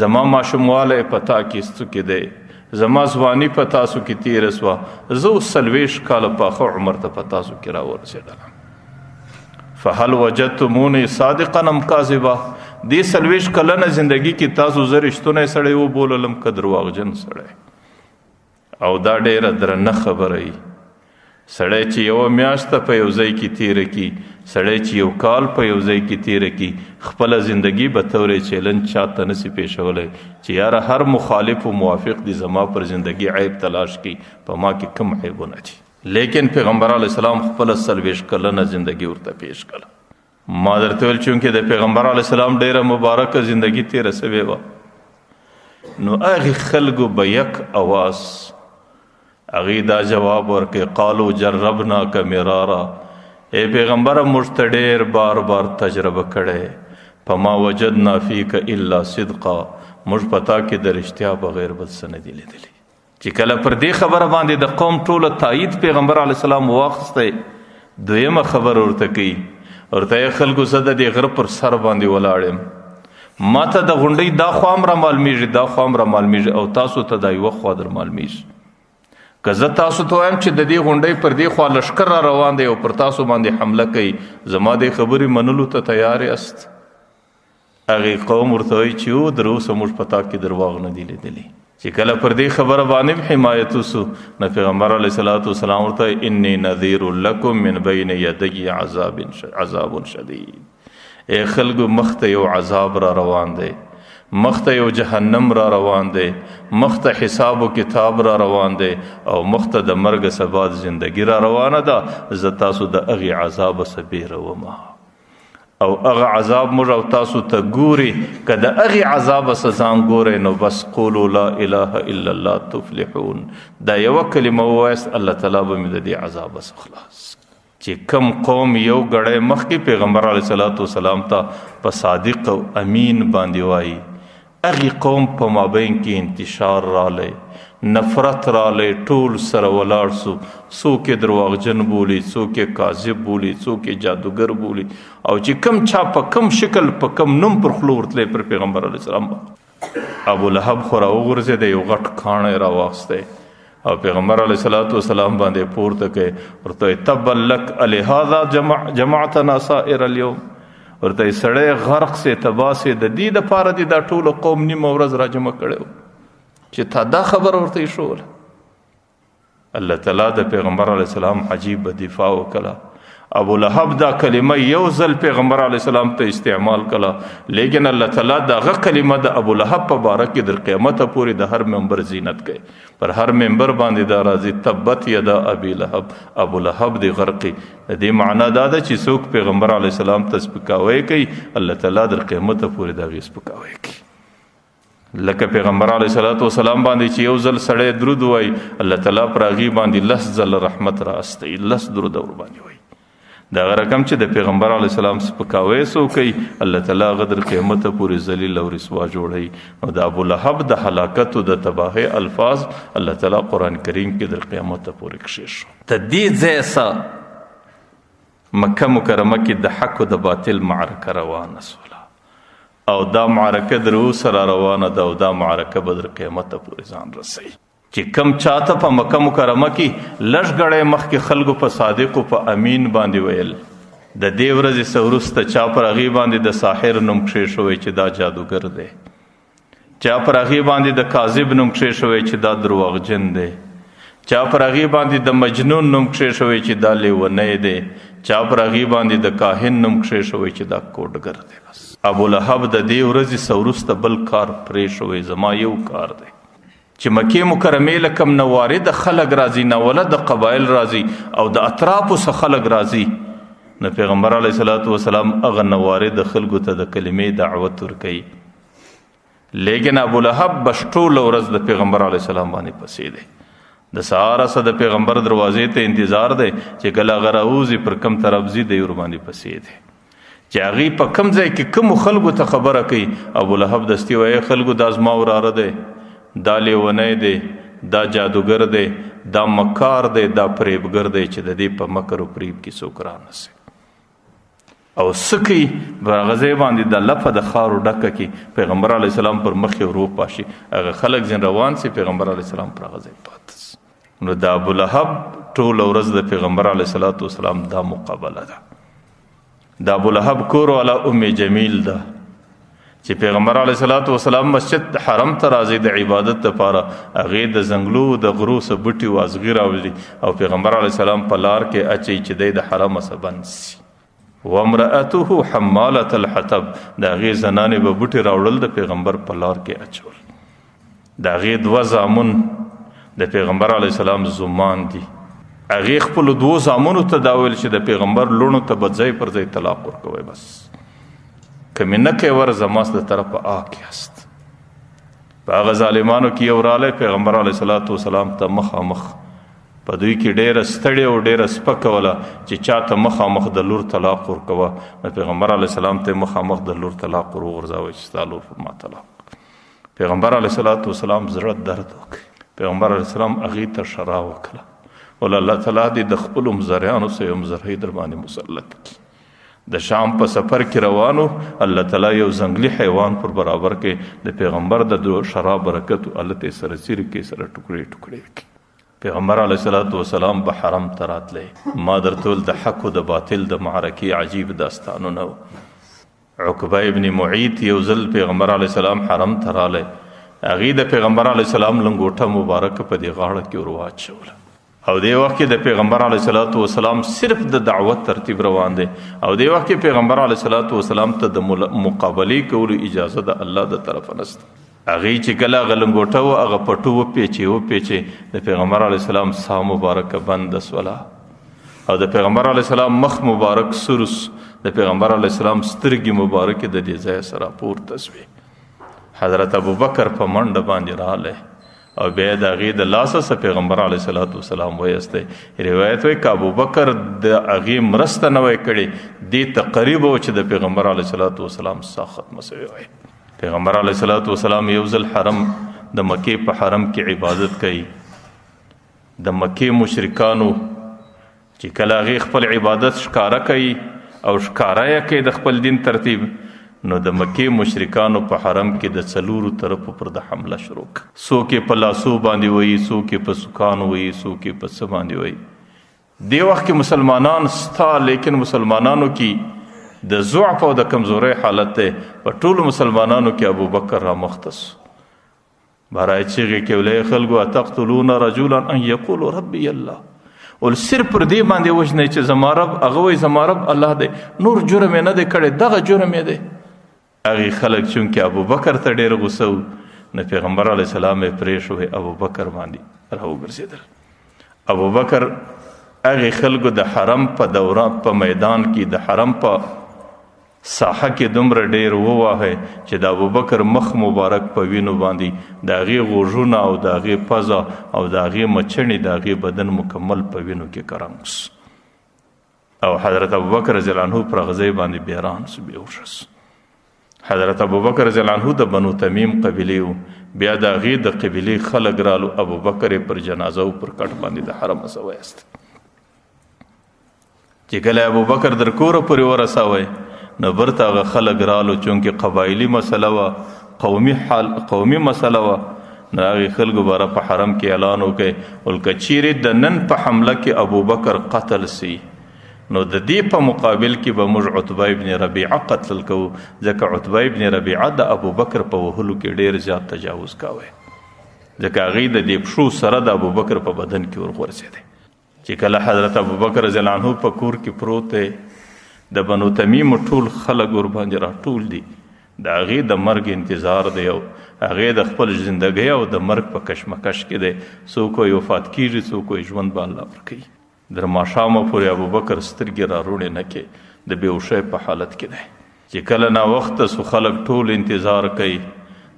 زما ماشوموالی په تا کې څوکې دی، زما ځواني په تاسو کې تیره سوه، زه اوس 40 کاله پاخه عمر ته په تاسو کې راورسېدلم. فهل وجدتمونی صادقا ام کاذبا، دې 40 کلنه زندگی کې تاسو زه رښتونی سړی وبوللم که درواغجن سړی؟ او دا ډیره درنه خبره وي. سړی چې یوه میاشته په یو ځای کې تیره کړي، سړی چې یو کال په یو ځای کې تیره کړي، خپله زندگی به طورې چیلنج چاته نسي پیښولی چې یاره هر مخالف و موافق دی زما پر زندگی عیب تلاش کړي، په ما کې کوم عیبونه دي. لیکن پیغمبر علیه السلام خپله 40 کلنه زندگی ورته پیش کړه. ما درته ویل چونکې د پیغمبر علیه السلام ډیره مبارکه زندگی تیره سوې وه، نو هغې خلکو به یک اواز هغې دا جواب ورکړي، قالو جربناک مرارا، ای پیغمبره موږ ته ډیر بار بار تجربه کړی، فما وجدنا فیک الا صدقا، موږ په تا کې د رښتیا بغیر بل څه نه دي لیدلي. چې کله پر دې خبره باندې د قوم ټوله تایید پیغمبر علیه السلام واخیستی، دویمه خبر ورته کوي، ورته یې خلکو زه د دې غره پر سر باندې ولاړ یم، ما ته د غونډۍ دا خوا هم را معلومیږي دا خوا هم را معلومیږي او تاسو ته دا یوه خوا در معلومیږي. که زه تاسو ته وایم چې د دې غونډۍ پر دې خوا لښکر را روان دی او پر تاسو باندې حمله کوي، زما دې خبرې منلو ته تیار یاست؟ هغې قوم ورته وایي چې او در اوسه موږ په تا کې درواغ نه دي لیدلي. چې کله پر دې خبره باندې حمایت وسو، نو پیغمبر علیه الصلاۃ والسلام ورته انی نذیر لکم من بین یدی عذاب شدید، ای خلکو مخ ته یو عذاب را روان دی، مخ ته یو جهنم را روان دی، مخ ته حساب و کتاب را روان دی او مخ ته د مرګ څه بعد زندگی را روانه ده، زه تاسو د هغې عذابه څه بیرومه او هغه عذاب موږ او تاسو ته ګوري، که د هغې عذابه څه ځان ګورئ نو بس قولو لا اله الا الله تفلحون، دا یوه کلمه ووایست الله تعالی به مې د دې عذابه څه خلاص. چې کم قوم یو ګړی مخکې پیغمبر علیه الصلاۃ والسلام ته په صادق او امین باندې وایي، هغې قوم په مابین کې انتشار رالی، نفرت رالی، ټول سره ولاړ سو، څوک یې درواغجن بولي، څوک یې کاذب بولي، څوک یې جادوګر بولي، او چې کم چا په کم شکل په کم نوم پر خوله ورتلی پر پیغمبر علیه السلام. ابو لهب خو راوغورځېد، یو غټ کاڼی راواخیستی او پیغمبر علیه الصلاۃ والسلام باندې پورته کوي ورته تبا لک لهذا جمعتنا سائر اليوم ورته سړی غرق سے تبا سے د دې دپاره دې دا ټول قوم نیمه ورځ را جمع کړی چې تا دا خبر ورته شول. الله تعالی د پیغمبر علیه السلام عجیب دفاع وکړه. ابو لهب دا کلمه یو ځل پیغمبر علیه السلام ته استعمال کړه لیکن الله تعالی دغه کلمه د ابو لهب په باره کې در قیامت پورې د هر منبر زینت کوي. پر هر منبر باندې دا راځي تبت یدا ابي لهب، ابو لهب دی غرقي. د دې معنا دا ده چې څوک پیغمبر علیه السلام ته سپکاوی کوي الله تعالی در قیامت پورې دا غي سپکاوی کوي. لکه پیغمبر علیه الصلاۃ والسلام باندې چې یو ځل سړی درود وای الله تعالی پر هغې باندې لس ځل رحمت را استوي، لس درود ور باندې وای. دغه رقم چې د پیغمبر علیه السلام سپکاوی سو کوي الله تعالی غدر قیامت پورې ذلیل او رسوا جوړوي. او د ابو لهب د هلاکت او د تباهۍ الفاظ الله تعالی قرآن کریم کې د قیامت پورې کښې شو. د دې ځای څخه مکه مکرمه کې د حق او د باطل معرکه روانه سوله او دا معرکه در سره روانه ده او دا معرکه به در قیامت پورې ځان رسوي. چې کم چاته په مکه مکرمه کې لږ ګړی مخکې خلکو په صادق او په امین باندې ویل د دې ورځې څه وروسته چا پر هغې باندې د ساحر نوم کښې شوی چې دا جادوګر دی، چا پر هغې باندې د کاذب نوم کښې شوی چې دا درواغجن دی، چا پر هغې باندې د مجنون نوم کښې شوی چې دا لیونی دی، چا پر هغې باندې د کاهن نوم کښې شوی چې دا کوډګر دی. بس ابو لهب د دې ورځې څه وروسته بل کار پرې شوی، زما یو کار دی چې مکې مکرمې له کم نوارد خلک راځي، ناوله د قبایل راځي او د اطرافو څخه خلک راځي، نو پیغمبر علیه الصلاۃ والسلام هغه نوارد خلکو ته د کلمې دعوت ورکوي. لیکن ابو لهب بس ټوله ورځ د پیغمبر علیه السلام باندې پسې دی. د سهار څخه د پیغمبر دروازې ته انتظار دی چې کله هغه راوځي پر کم طرف ځي دی ورباندې پسې دی چې هغې په کم ځای کې کومو خلکو ته خبره کوي. ابو لهب دستي وایي خلکو دا زما وراره دی، دا لیونی دی، دا جادوګر دی، دا مکار دی، دا فریبګر دی چې د دې په مکر او فریب کې څوک رانسي. او څه کوي په هغه ځای باندې د لپه د خارو ډکه کې پیغمبر علیه السلام پر مخ یې ورو پاشي، هغه خلک ځین روان سي، پیغمبر علیه السلام پر هغه ځای پاته سي. نو د ابو لهب ټوله ورځ د پیغمبر علیه الصلاۃ والسلام دا مقابله ده. د ابو لهب کور والا ام جمیل ده چې پیغمبر علیه الصلاۃ والسلام مسجد حرم ته راځي د عبادت لپاره، هغې د ځنګلو د غرو څه بوټي وازغي راوړي او پیغمبر علیه السلام په لار کې اچوي چې دی د حرمه څه بند سي. وامرأته حمالة الحطب، د هغې زنانې به بوټي راوړل د پیغمبر په لار کې اچول. د هغې دوه زامن د پیغمبر علیه السلام زومان دي، هغې خپلو دوو زامنو ته دا ویل چې د پیغمبر لوڼو ته به ځای پر ځای طلاق ورکوئ، بس کمی نه کوي ور زماس د طرفه آک یاست. په هغه ظالمانو کې یو رالی پیغمبر علیه الصلاۃ والسلام ته مخامخ، په دوی کې ډېره ستړې او ډېره سپکه وله چې چاته مخامخ د لور طلاق ورکوه. نو پیغمبر علیه السلام ته مخامخ د لور طلاق ور وغورځوه چې ستا لور پر ما طلاق. پیغمبر علیه الصلاۃ والسلام زړه درد وکړي، پیغمبر علیه السلام هغې ته ښرا وکړه ول الله تعالی دې د خپلو مزریانو څه یو مزرۍ در باندې مسلط کړي. د شام په سفر کې روانو، الله تعالی یو ځنګلي حیوان پر برابر کې د پیغمبر د شراب برکت الله ته سره سیر کې سره ټوکړې ټوکړې کړي. پیغمبر علیه الصلاۃ والسلام به حرم ته راتلی. ما درته ویل د حق او د باطل د معرکې عجیب داستانونه و. عقبه ابن معیط یو ځل پیغمبر علیه السلام حرم ته رالی، هغې د پیغمبر علیه السلام لنګوټه مبارکه په دې غاړه کې ور واچوله او دې وخت کې د پیغمبر علیه الصلاۃ والسلام صرف د دعوت ترتیب روان دی او دې وخت کې پیغمبر علیه الصلاۃ والسلام ته د مقابلې کولو اجازه د الله د طرفه نشته. هغې چې کله هغه لنګوټه و هغه پټو وپیچې د پیغمبر علیه السلام ساه مبارکه بنده سوله او د پیغمبر علیه السلام مخ مبارک سرس، د پیغمبر علیه السلام سترګې مبارکې د دې ځایه سره پورته سوې. حضرت ابوبکر په منډه باندې رالی او بیا د هغې د لاسه څه پیغمبر علیه الصلاۃ والسلام ویستی. روایت وایي که ابوبکر د هغې مرسته نه وی کړې دې ته قریب و چې د پیغمبر علیه الصلاۃ والسلام ساه ختمه سوې وای. پیغمبر علیه الصلاۃ والسلام یو ځل حرم د مکې په حرم کې عبادت کوي. د مکې مشرکانو چې کله هغې خپل عبادت ښکاره کوي او ښکاره یې کوي د خپل دین ترتیب، نو د مکې مشرکانو په حرم کې د څلورو طرفو پر د حمله شروع کړه. څوک یې په لاسو باندې وایي، څوک یې په سوکانو وایي، څوک یې په څه باندې وایي. دې وخت کې مسلمانان ستا، لیکن مسلمانانو کې د ضعف او د کمزورۍ حالت دی. په ټولو مسلمانانو کې ابوبکر رامخته سو. برای چیغې کې ولې خلکو اتقتلون رجلا ان یقول ربی الله، ول صرف پر دې باندې وژنئ چې زما رب، هغه وایي زما رب الله دی، نور جرم یې نه دی کړی، دغه جرم یې دی. هغې خلک چونکې ابوبکر ته ډېر غوسه و، نو پیغمبر علیه السلام یې پرېښود، ابوبکر باندې راوګرځېدل. ابوبکر هغې خلکو د حرم په دوره په میدان کې د حرم په ساحه کې دومره ډېر وواهه چې د ابوبکر مخ مبارک په وینو باندې د هغې غوږونه او د هغې پزه او د هغې مچڼې د هغې بدن مکمل په وینو کې کرنګ سو. او حضرت ابوبکر رضی الله عنه پر هغه ځای باندې بیران سو، بېهوشه سو. حضرت ابوبکر رضی الله عنه د بنو تمیم قبیلې و. بیا د هغې د قبیلې خلک رالو، ابوبکر یې پر جنازه و پر کټ باندې د حرم وایست. چې کله ابوبکر در کوره پورې ورسوی، نو برته هغه خلک رالو، چونکې قبایلي مسله وه، قومي مسله وه. نو هغې خلکو باره په حرم کې اعلان وکړی، ول که چیرې د نن په حمله کې ابوبکر قتل سی، نو د دې په مقابل کې به موږ عتبه ابن ربیعه قتل کوو، ځکه عتبه ابن ربیعه د ابوبکر په وهلو کې ډېر زیات تجاوز کاوه، ځکه هغې د دې پښو سره د ابوبکر په بدن کې ورغورځېدی. چې کله حضرت ابوبکر رضی الله عنه په کور کې پروت دی، د بنو تمیم ټول خلک ورباندې راټول دي، د هغې د مرګ انتظار دی، او هغې د خپل زندګۍ او د مرګ په کشمکش کې دی. څوک وایي وفات کېږي، څوک وایي ژوند به الله ورکوي. در ماښامه پورې ابوبکر سترګې راروڼې نه کې، د بېهوشۍ په حالت کې دی. چې کله ناوخته سو، خلک ټول انتظار کوي،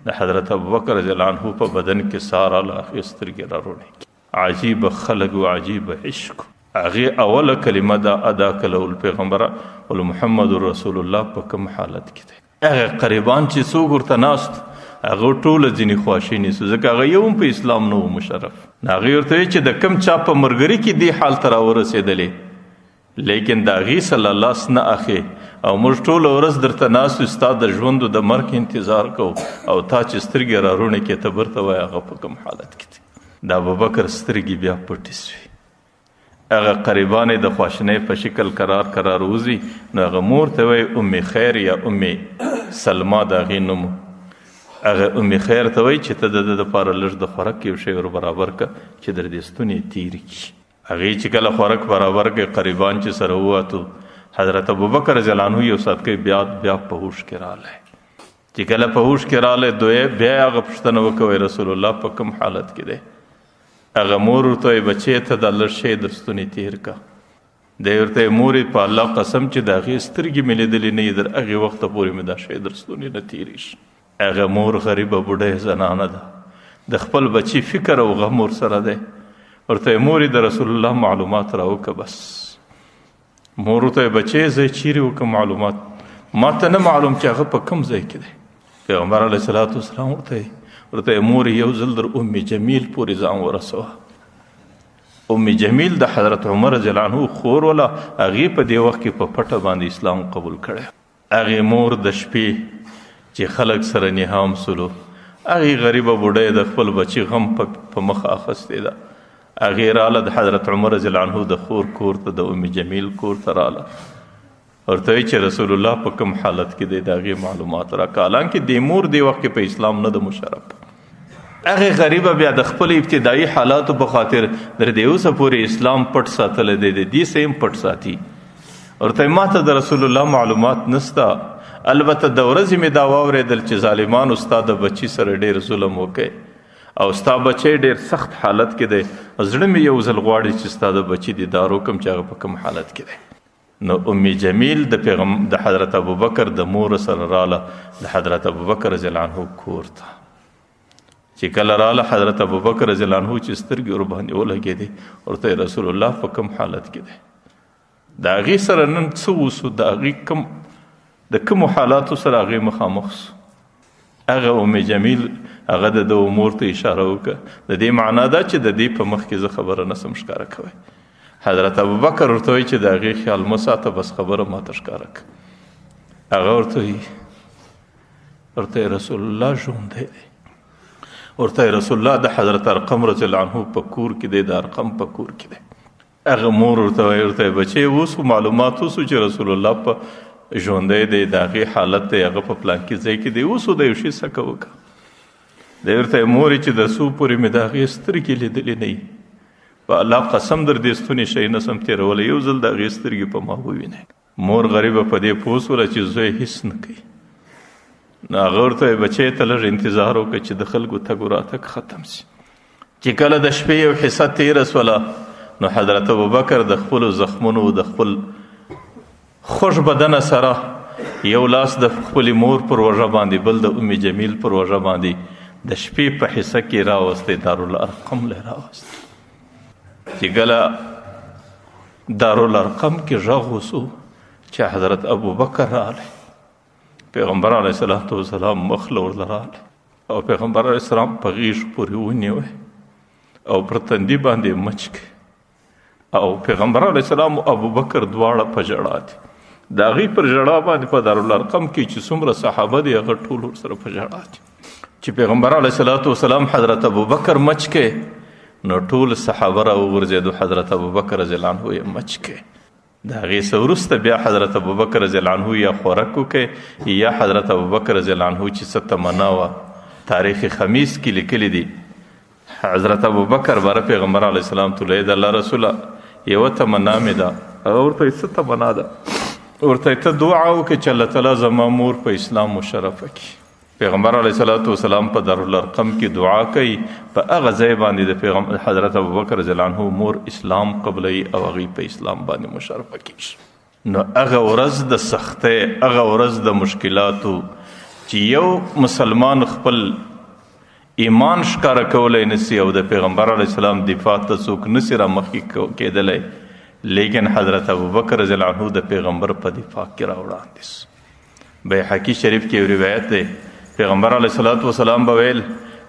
د حضرت ابوبکر رضی الله عنه په بدن کې ساه راله، هغې سترګې راروڼې کې. عجیبه خلک و، عجیبه عشق. هغې اوله کلمه دا ادا کړه، پیغمبره ول محمد رسول الله په کوم حالت کې دی. هغه قریبان چې څوک ورته ناست، هغه ټوله ځینې خواشیني سو، ځکه هغه یو هم په اسلام نه و مشرف. هغې ورته وایي چې د کوم چا په مرګري کې دې حال ته راورسېدلې، لیکن د هغې سره لاس نه اخې، او موږ ټوله ورځ درته ناست یو، ستا د ژوند د مرګ انتظار کوو، او تا چې سترګې راروڼې کې ته برته وایي هغه په کوم حالت کې دی. د ابوبکر سترګې بیا پټې سوې. هغه قریبان د خواشینۍ په شکل قرار وځي، نو هغه مور ته وایي ام خیر یا ام سلما د هغې نوم. هغه ام خیر ته وایي چې ته د ده دپاره لږ د خوراک یو شی ور برابر کړه چې در دې ستونې تېرې کړي. هغې چې کله خوراک برابر کړې، قریبان چې سره ووتو، حضرت ابوبکر رضی الله عنه یو څاڅکی بیا په هوش کې راغلی. چې کله په هوش کې راغلی، بیا هغه پوښتنه وکړه، رسول الله په کوم حالت کې دی؟ هغه مور ورته وایي بچې ته دا لږ شی در ستونې تېر کړه. دی ورته وایي مورې په الله قسم چې د هغې سترګې مې لیدلې نه وي، در هغې وخته پورې مې دا شی در ستونې نه تېرېږي. هغه مور غریبه بوډۍ زنانه ده، د خپل بچي فکر او غم ورسره دی. ورته وایي مورې د رسول الله معلومات راوکړه. بس مور ورته وایي بچې زه چیرې وکړم معلومات، ما ته نه معلوم چې هغه په کوم ځای کې دی. پیغمبر علیه الصلاة والسلام ورته مور یو ځل در ام جمیل پورې ځان ورسوه. ام جمیل د حضرت عمر رضی الله عنه خور وله، هغې په دې وخت کې په پټه باندې اسلام قبول کړی. هغې مور د شپې چې خلک سره نهام سلو، هغې غریبه بوډۍ د خپل بچي غم په مخ اخیستې ده. هغې راله د حضرت عمر رضی الله عنه د خور کور ته، د ام جمیل کور ته راله، ورته وایي چې رسول الله په کوم حالت کې دی، د هغې معلومات راکړه. حالانکې د مور دې وخت کې په اسلام نه د مشرف. هغې غریبه بیا د خپل ابتدایي حالاتو په خاطر در دې اوسه پورې اسلام پټ ساتلی دی، د دې څه هم پټ ساتي. ورته ما ته د رسول الله معلومات نسته، البته د ورځې مې دا واورېدل چې ظالمانو ستا د بچي سره ډېر ظلم وکړي، او ستا بچی ډېر سخت حالت کې دی. زړه مې یو ځل غواړي چې ستا د بچي دیدار وکړم چې هغه په کوم حالت کې دی. نو ام جمیل د حضرت ابوبکر د مور سره راله، د حضرت ابوبکر رضی الله عنه کور ته. چې کله راله حضرت ابوبکر رضی الله عنه چې سترګې ورباندې ولګېدې، ورته رسول الله په کوم حالت کې دی؟ د هغې سره نن څه وسو، د هغې د کومو حالاتو سره هغې مخامخ سو. هغه ام جمیل هغه د ده مور ته اشاره وکړه، د دې معنا ده چې د دې په مخ کې زه خبره نسم ښکاره کوی. حضرت ابوبکر ورته وایي چې د هغې خیال مه ساته، بس خبره ماته ښکاره کړه. هغه ورته وایي ورته رسول الله ژوندی دی. ورته رسول الله د حضرت ارقم رضی الله عنه په کور کې دی، د ارقم په کور کې دی. هغه مور ورته وایي ورته بچی اوس معلومات اوسو چې رسول الله په ژوندی دی، د هغې حالت دی، هغه په پلانکي ځای کې دی، اوس د یو شي څه وکړه. دی ورته مورې چې د څو پورې مې د هغې سترګې لیدلې نه وي، په الله قسم در دې ستونې شی نه سم تېرولی، یو ځل د هغې سترګې په ما ووینئ. مور غریبه په دې پوه شوله چې زوی هېڅ نه کوي. نو هغه ورته وایي بچی ته لږ انتظار وکړه چې د خلکو تګ و راتګ ختم شي. چې کله د شپې یو حصه تېره شوله نو حضرت ابوبکر د خپلو زخمونو د خپل خوش بدنه سره یو لاس د خپلې مور پر وژه باندې، بل د ام جمیل پر وژه باندې د شپې په حصه کې راوستی، دارالارقم له راوستی. چې کله دارالارقم کې غږ وسو چې حضرت ابوبکر راغلی، پیغمبر علیه الصلاة والسلام مخ له ورله راغلی او پیغمبر علیه السلام په غیږ پورې ونیوی او پر تندي باندې مچ کړي، او پیغمبر علیه السلام او ابوبکر دواړه په ژړا دي. د هغې پر ژړا باندې په دارالارقم کې چې څومره صحابه دي هغه ټول ورسره په ژړا دي. چې پیغمبر علیه الصلاة والسلام حضرت ابوبکر مچ کړي نو ټول صحابه راوغورځېدو، حضرت ابوبکر رضی الله عنه یې مچ کړي. د هغې څه وروسته بیا حضرت ابوبکر رضی الله عنه یا خوراک وکړي یا حضرت ابوبکر رضی الله عنه چې څه تمنا وه تاریخ خمیس کې لیکلي دي. حضرت ابوبکر باره پیغمبر علیه السلام ته ویل د الله رسوله یوه تمنا مې ده. هغه ورته وایي څه تمنا ده؟ ورته ته دعا وکړې چې الله تعالی زما مور په اسلام مشرفه کړي. پیغمبر علیه الصلاة والسلام په دارالارقم کې دعا کوي، په هغه ځای باندې د پیغمبر حضرت ابوبکر رضی الله عنه مور اسلام قبلوي او هغې په اسلام باندې مشرفه کېږي. نو هغه ورځ د سختۍ، هغه ورځ د مشکلاتو چې یو مسلمان خپل ایمان ښکاره کولی نسي او د پیغمبر علیه السلام دفاع ته څوک نسي رامخکې کېدلی، لیکن حضرت ابوبکر رضی الله عنه د پیغمبر په دفاع کې راوړاندې سو. بیهقي شریف کې یو روایت دی، پیغمبر علیه الصلاة والسلام به ویل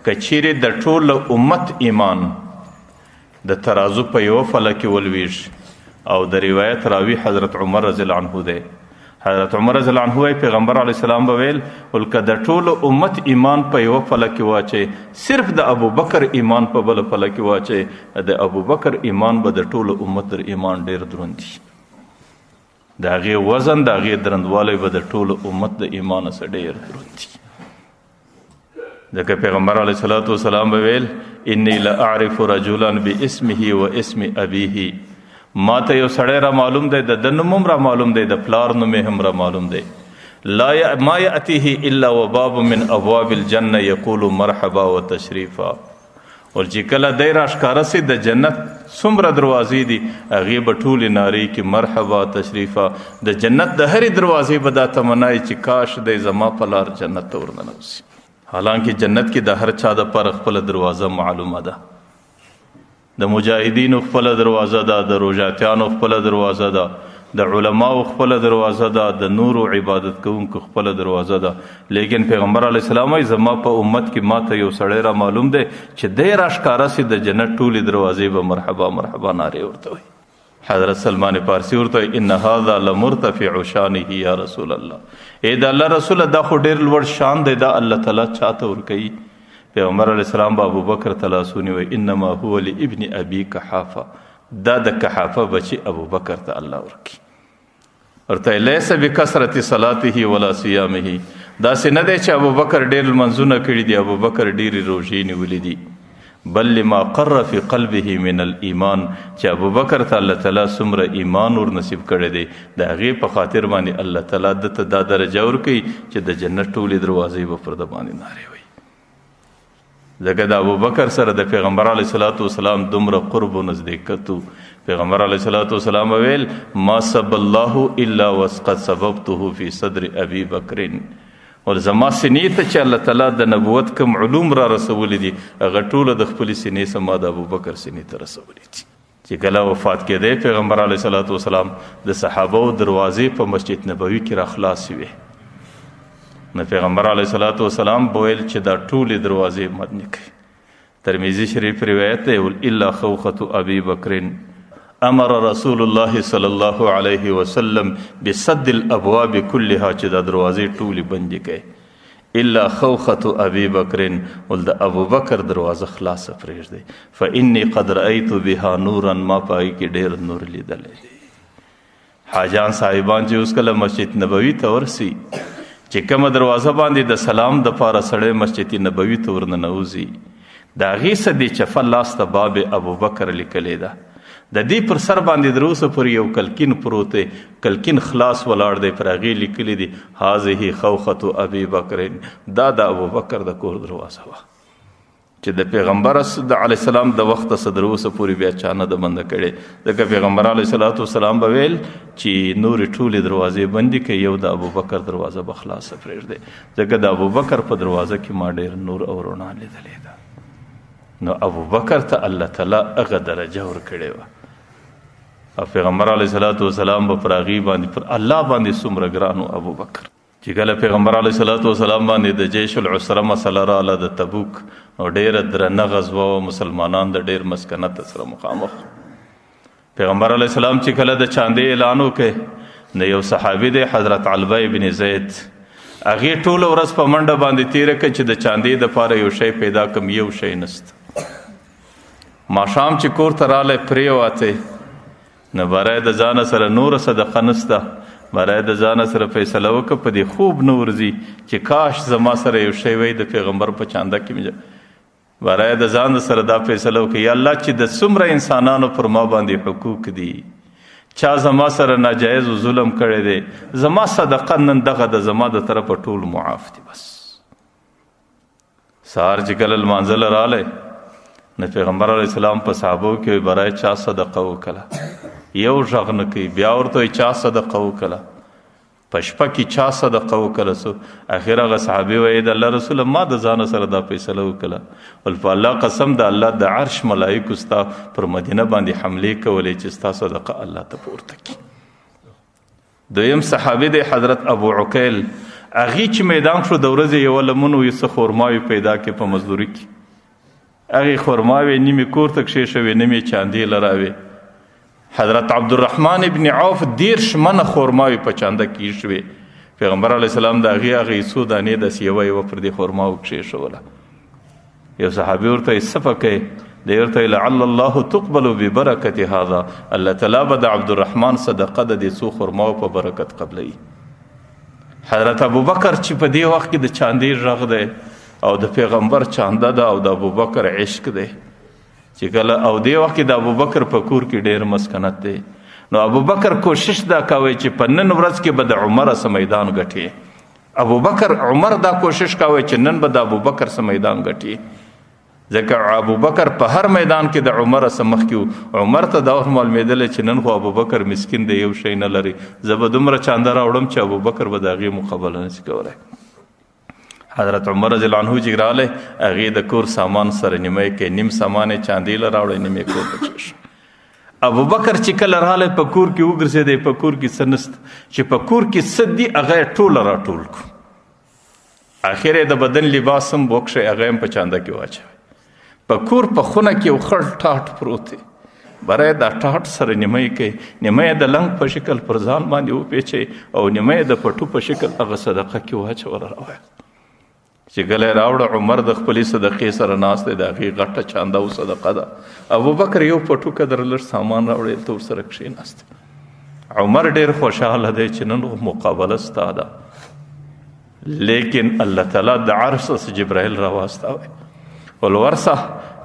که چیرې د ټول امت ایمان د ترازو په یوه فله کې ولویږي، او د روایت راوي حضرت عمر رضی الله عنه دی. حضرت عمر رضی الله عنه وایي پیغمبر علیه السلام به ویل که د ټول امت ایمان په یوه فله کې واچوي، صرف د ابوبکر ایمان په بله فله کې واچوي، د ابوبکر ایمان به د ټول امت تر ایمان ډېر دروند وي. د هغې وزن، د هغې درندوالی به د ټول امت د ایمان څخه ډېر دروند وي. ځکه پیغمبر علیه الصلاة والسلام به ویل انی لاعرف رجلا باسمه و اسم ابیه، ما ته یو سړی را معلوم دی، د ده نوم هم را معلوم دی، د پلار نوم هم را معلوم دی. ما یأتیه الا وباب من ابواب الجنه یقول مرحبا و تشریفا. اور چې کله دی راښکاره سي د جنت څومره دروازې دي هغې به ټولې نارې کې مرحبا تشریفا. د جنت د هرې دروازې به دا تمنایي چې کاش دی زما په لار جنت ته ورننوځي. حالانکه جنت کې د هر چا دپاره خپله دروازه معلومه ده، د مجاهدینو خپله دروازه ده، د روژاتیانو خپله دروازه ده، د علماو خپله دروازه ده، د نورو عبادت کوونکو خپله دروازه ده. لیکن پیغمبر علیه السلام وایي زما په امت کې ماته یو سړی را معلوم دی چې دی راښکاره سي د جنت ټولې دروازې به مرحبا مرحبا نارې ورته وایي. حضرت سلمان فارسی ورته وایي ان هذا لمرتفع شانه یا رسول الله، ای د الله رسوله دا خو ډېر لوړ شان دی، دا الله تعالی چاته ورکوي. پیغمبر علیه السلام به ابوبکر ته لاس ونیوی انما هو لابن ابي قحافه، دا د قحافه بچي ابوبکر ته الله ورکي. ورته لیس بکثرت صلاته ولا صیامه، داسې نه دی چې ابوبکر ډېر لمنځونه کړي دي، ابوبکر ډېرې روژې نیولې دي، بل لما قر فی قلبه من الایمان، چې ابوبکر ته الله تعالی څومره ایمان ور نصیب کړی دی د هغې په خاطر باندې الله تعالی ده ته دا درجه ورکوي چې د جنت ټولې دروازې به پر ده باندې نارې وایي. ځکه د ابوبکر سره د پیغمبر علیه الصلاة والسلام دومره قرب و نزدېکت و. پیغمبر علیه الصلاة والسلام ویل ما سب الله الا وقد سببته فی صدر ابي بکر، او زما سینې ته چې الله تعالی د نبوت کوم علوم را رسولی دي هغه ټوله د خپلې سینې څخه ما د ابوبکر سینې ته رسولی دي. چې کله وفات کېدی پیغمبر علیه الصلاة والسلام د صحابو دروازې په مسجد نبوي کې را خلاصې وې، نو پیغمبر علیه الصلاة والسلام بویل چې دا ټولې دروازې مدني کړي. ترمذي شریف روایت دی الا خوخة ابي بکر امر رسول الله صلی الله علیه وسلم بسد الابواب كلها، چې دا دروازې ټولې بندې کړي الا خوخة ابي بکر ول د ابو بکر دروازه خلاصه پرېږدئ فانی قد رأیت بها نورا ما پای کې ډېر نور لیدلی دی. حاجیان صاحبان چې اوس کله مسجد نبوي ته ورسي چې کومه دروازه باندې د سلام د پاره سړی مسجد نبوي ته ورننوځي د هغې څه د چپه لاس ته باب ابو بکر لیکلی ده. د دې پر سر باندې در اوسه پورې یو کلکین پروت دی، کلکین خلاص ولاړ دی، پر هغې لیکلي دي هذه خوخة ابي بکر، دا د ابو بکر د کور دروازه وه چې د پیغمبر علیه السلام د وخته څه در اوسه پورې بیا چا نه ده بنده کړې. ځکه پیغمبر علیه الصلاة والسلام به ویل چې نورې ټولې دروازې بندې کړي، یو د ابو بکر دروازه به خلاصه پرېږدئ، ځکه د ابو بکر په دروازه کې ما ډېر نور او رڼا لیدلې ده. نو ابو بکر ته الله تعالی هغه درجه ورکړې وه او پیغمبر علیه الصلاة والسلام به پر هغې باندې پر الله باندې څومره ګران و ابو بکر چې کله پیغمبر علیه الصلاة والسلام باندې د جیش العسره مسله راغله د تبوک او ډېره درنه غزوه و، مسلمانان د ډېر مسکنت سره مخامخ. پیغمبر علیه السلام چې کله د چاندې اعلان وکړ نو یو صحابي دی حضرت علبه بن زید، هغې ټوله ورځ په منډه باندې تېره کړه چې د چاندې دپاره یو شی پیدا کړم، یو شی نسته. ماښام چې کور ته رالی پرېوتې نو برای د ځانه سره نوره صدقه نسته، برای د ځانه سره فیصله وکړه په دې خوب نه ورځي چې کاش زما سره یو شی وی د پیغمبر په چانده کې برای د ځان سره دا فیصله وکړه یا الله چې د څومره انسانانو پر ما باندې حقوق دي، چا زما سره ناجایز و ظلم کړی دی، زما صدقه نن دغه د زما د طرفه ټول معاف دي. بس سهار چې کله لمانځله رالی نو پیغمبر علیه السلام په صحابو کې برای چا صدقه وکړه، یو غږ نه کوي، بیا ورته چا صدقه وکړه، په شپه کې چا صدقه وکړه. سو اخر هغه صحابي وایي د الله رسوله ما د ځانه سره دا فیصله وکړه، ول په الله قسم د الله د عرش ملایکو ستا پر مدینه باندې حملې کولې چې ستا صدقه الله ته پورته کړي. دویم صحابي دی حضرت ابو عقیل، هغې چې میدان شو د ورځې یوه لمن وي څه خورماوې پیدا کړې په مزدوري کې، هغې خورماوې نیمې کور ته کښې شوې نیمې چاندې لراوې. حضرت عبدالرحمن ابن عوف 10 منه خورماوې په چانده کې شوې، پیغمبر علیه السلام د هغې څو دانې داسې یوه پر دې خورماو کښې شوله. یو صحابي ورته یې څه پکې دی، ورته لعل الله تقبل ببرکت هذا، الله تعالی به د عبدالرحمن صدقه د دې څو خورماو په برکت قبلوي. حضرت ابو بکر چې په دې وخت کې د چاندې غږ دی او د پیغمبر چانده ده او د ابو بکر عشق دی چې کله او دې وخت کې د ابو بکر په کور کې ډېر مسکنت دی، نو ابو بکر کوشش دا کوي چې په نن ورځ کې به د عمر څه میدان ګټي. ابو بکر عمر دا کوشش کوي چې نن به د ابو بکر څه میدان ګټي، ځکه ابو بکر په هر میدان کې د عمر څه مخکې و. عمر ته دا وخت معلومېدلی چې نن خو ابو بکر مسکین دی، یو شی نه لري، زه به دومره چانده راوړم چې ابو بکر به د هغې مقابله نشي کولی. حضرت عمر رضی الله عنه چې راغلی هغې د کور سامان سره نیمه کې نیم سامان یې چاندې له راوړی، نیم یې کور ته کښېښ. ابو بکر چې کله راغلی په کور کې وګرځېدی، په کور کې څه نسته، چې په کور کې څه دي هغه یې ټوله راټول کړو. اخر یې د بدن لباس هم وکښی، هغه هم په چانده کې واچوی. په کور په خونه کې یو خړ ټاټ پروت دی، برای دا ټاټ سره نیمه یې کوي، نیمه یې د لنګ په شکل پر ځان باندې وپیچئ او نیمه یې د پټو په شکل هغه صدقه کې واچوله راوایه. چې کله یې راوړه عمر د خپلې صدقې سره ناست دی، د هغې غټه چانده او صدقه ده. ابو بکر یو پټو قدر لږ سامان راوړی، هلته ورسره کښېناست. عمر ډېر خوشحاله دی چې نن مقابله ستا ده، لیکن الله تعالی د عرش څخه جبرائیل راواستوی، ول ورسه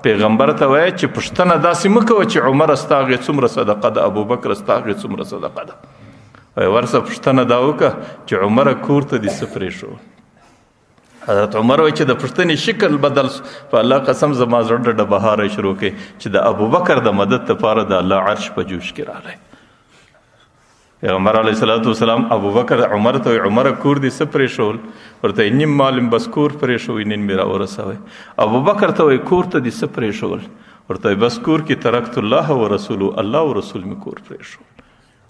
پیغمبر ته وایي چې پوښتنه داسې مه کوه چې عمر ستا هغې څومره صدقه ده، ابو بکر ستا هغې څومره صدقه ده. ورسه پوښتنه دا وکړه چې عمره کور ته دې څه پرېښول. حضرت عمر وایي چې د پوښتنې شکل بدل شو، په الله قسم زما زړه ډډه بهاره شروع کړي چې د ابو بکر د مدد لپاره د الله عرش په جوش کې راغلی. پیغمبر علیه الصلاة والسلام ابو بکر عمر ته وایي عمره کور دې څه پرېښول، ورته یې نیم مال بس کور پرېښوی، نن مې راورسوی. ابو بکر ته وایي کور ته دې څه پرېښول، ورته وایي بس کور کې ترکت الله و رسوله، الله و رسول مې کور پرېښول،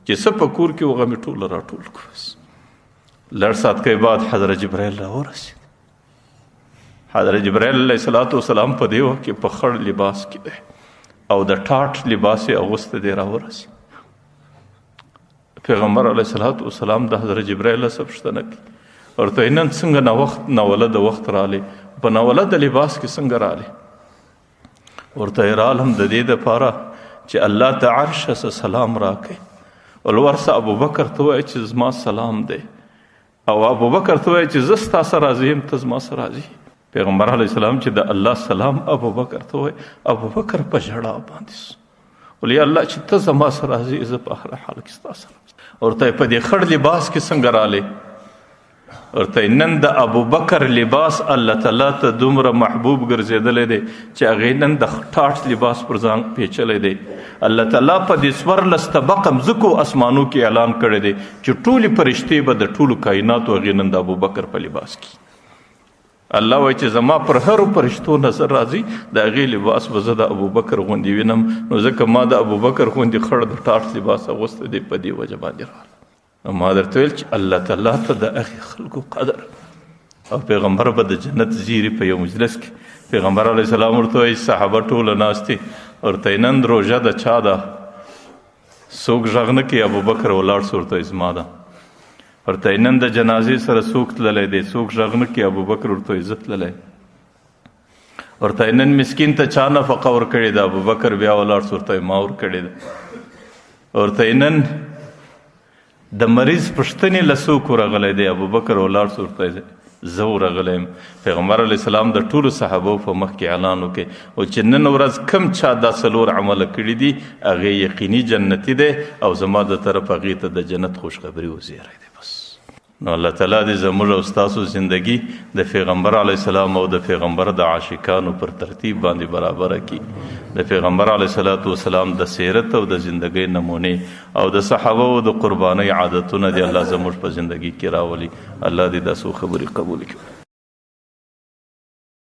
چې څه په کور کې هغه مې ټوله راټول کړو. لږ ساعت کې بعد حضرت جبرائیل راورسېد. حضرت جبرائیل علیه السلام په دې وخت کې په خړ لباس کې دی او د ټاټ لباس یې اغوستی دی، راورسېد. پیغمبر علیه السلام د حضرت جبرائیل څخه پوښتنه کړي، ورته نن څنګه ناوله د وخت رالی په ناوله د لباس کې څنګه رالی ورته رالم د دې دپاره چې الله ته عرش سلام راکړي ولورسه ابوبکر ته وایي چې زما سلام دی او ابوبکر ته وایي چې زه ستا سره راضي یم ته زما سره راضي پیغمبر علیه السلام چې د الله سلام ابوبکر ته وایي ابوبکر په ژړا باندې ولې الله چې ته زما سره راضي زه په هر حال کې ستا سره ورته په دې خړ لباس کې څنګه رالی ورته نن د ابوبکر لباس الله تعالی ته دومره محبوب ګرځېدلی دی چې هغې نن د ټاټ لباس پر ځان پیچلی دی الله تعالی په دې 14 طبقه مځکو اسمانو کې اعلان کړی دی چې ټولې فرشتې به د ټولو کائناتو هغې نن د ابوبکر په لباس کې الله وایي چې زما پر هرو فرشتو نظر راځي د هغې لباس به زه د ابوبکر غوندې وینم نو ځکه ما د ابوبکر غوندې خړ د ټاټ لباس اغوستی دی په دې وجه باندې راغله ما درته ویل چې الله تعالی ته د هغې خلکو قدر او پیغمبر به د جنت زیري په یو مجلس کې پیغمبر علیه السلام ورته وایي صحابه ټوله ناست دي ورته نن روژه د چا ده څوک غږ نه کوي ابوبکر ولاړ سو ورته زما ده ورته نن د جنازې سره څوک تللی دی څوک غږ نه کوي ابوبکر ورته زه تللی ورته نن مسکین ته چا نفقه ورکړې ده ابوبکر بیا ولاړ سو ورته ما ورکړې ده ورته نن د مریض پوښتنې له څوک ورغلی دی ابوبکر ولاړ سو ورته زه ورغلی یم پیغمبر علیه السلام د ټولو صحابو په مخ کې اعلان وکړي او چې نن ورځ کم چا دا 4 عمله کړي دي هغې یقیني جنتي دی او زما د طرف هغې ته د جنت خوشخبري وزیری دی بس نو الله تعالی دې زموږ او ستاسو زندگی د پیغمبر علیه السلام او د پیغمبر د عاشقانو پر ترتیب باندې برابره کړي د پیغمبر علیه السلام د سیرت او د زندگی نمونې او د صحابه او د قربانۍ عادتونه دې الله زموږ په زندگی کې راولي الله دې دا څو خبرې قبول کړي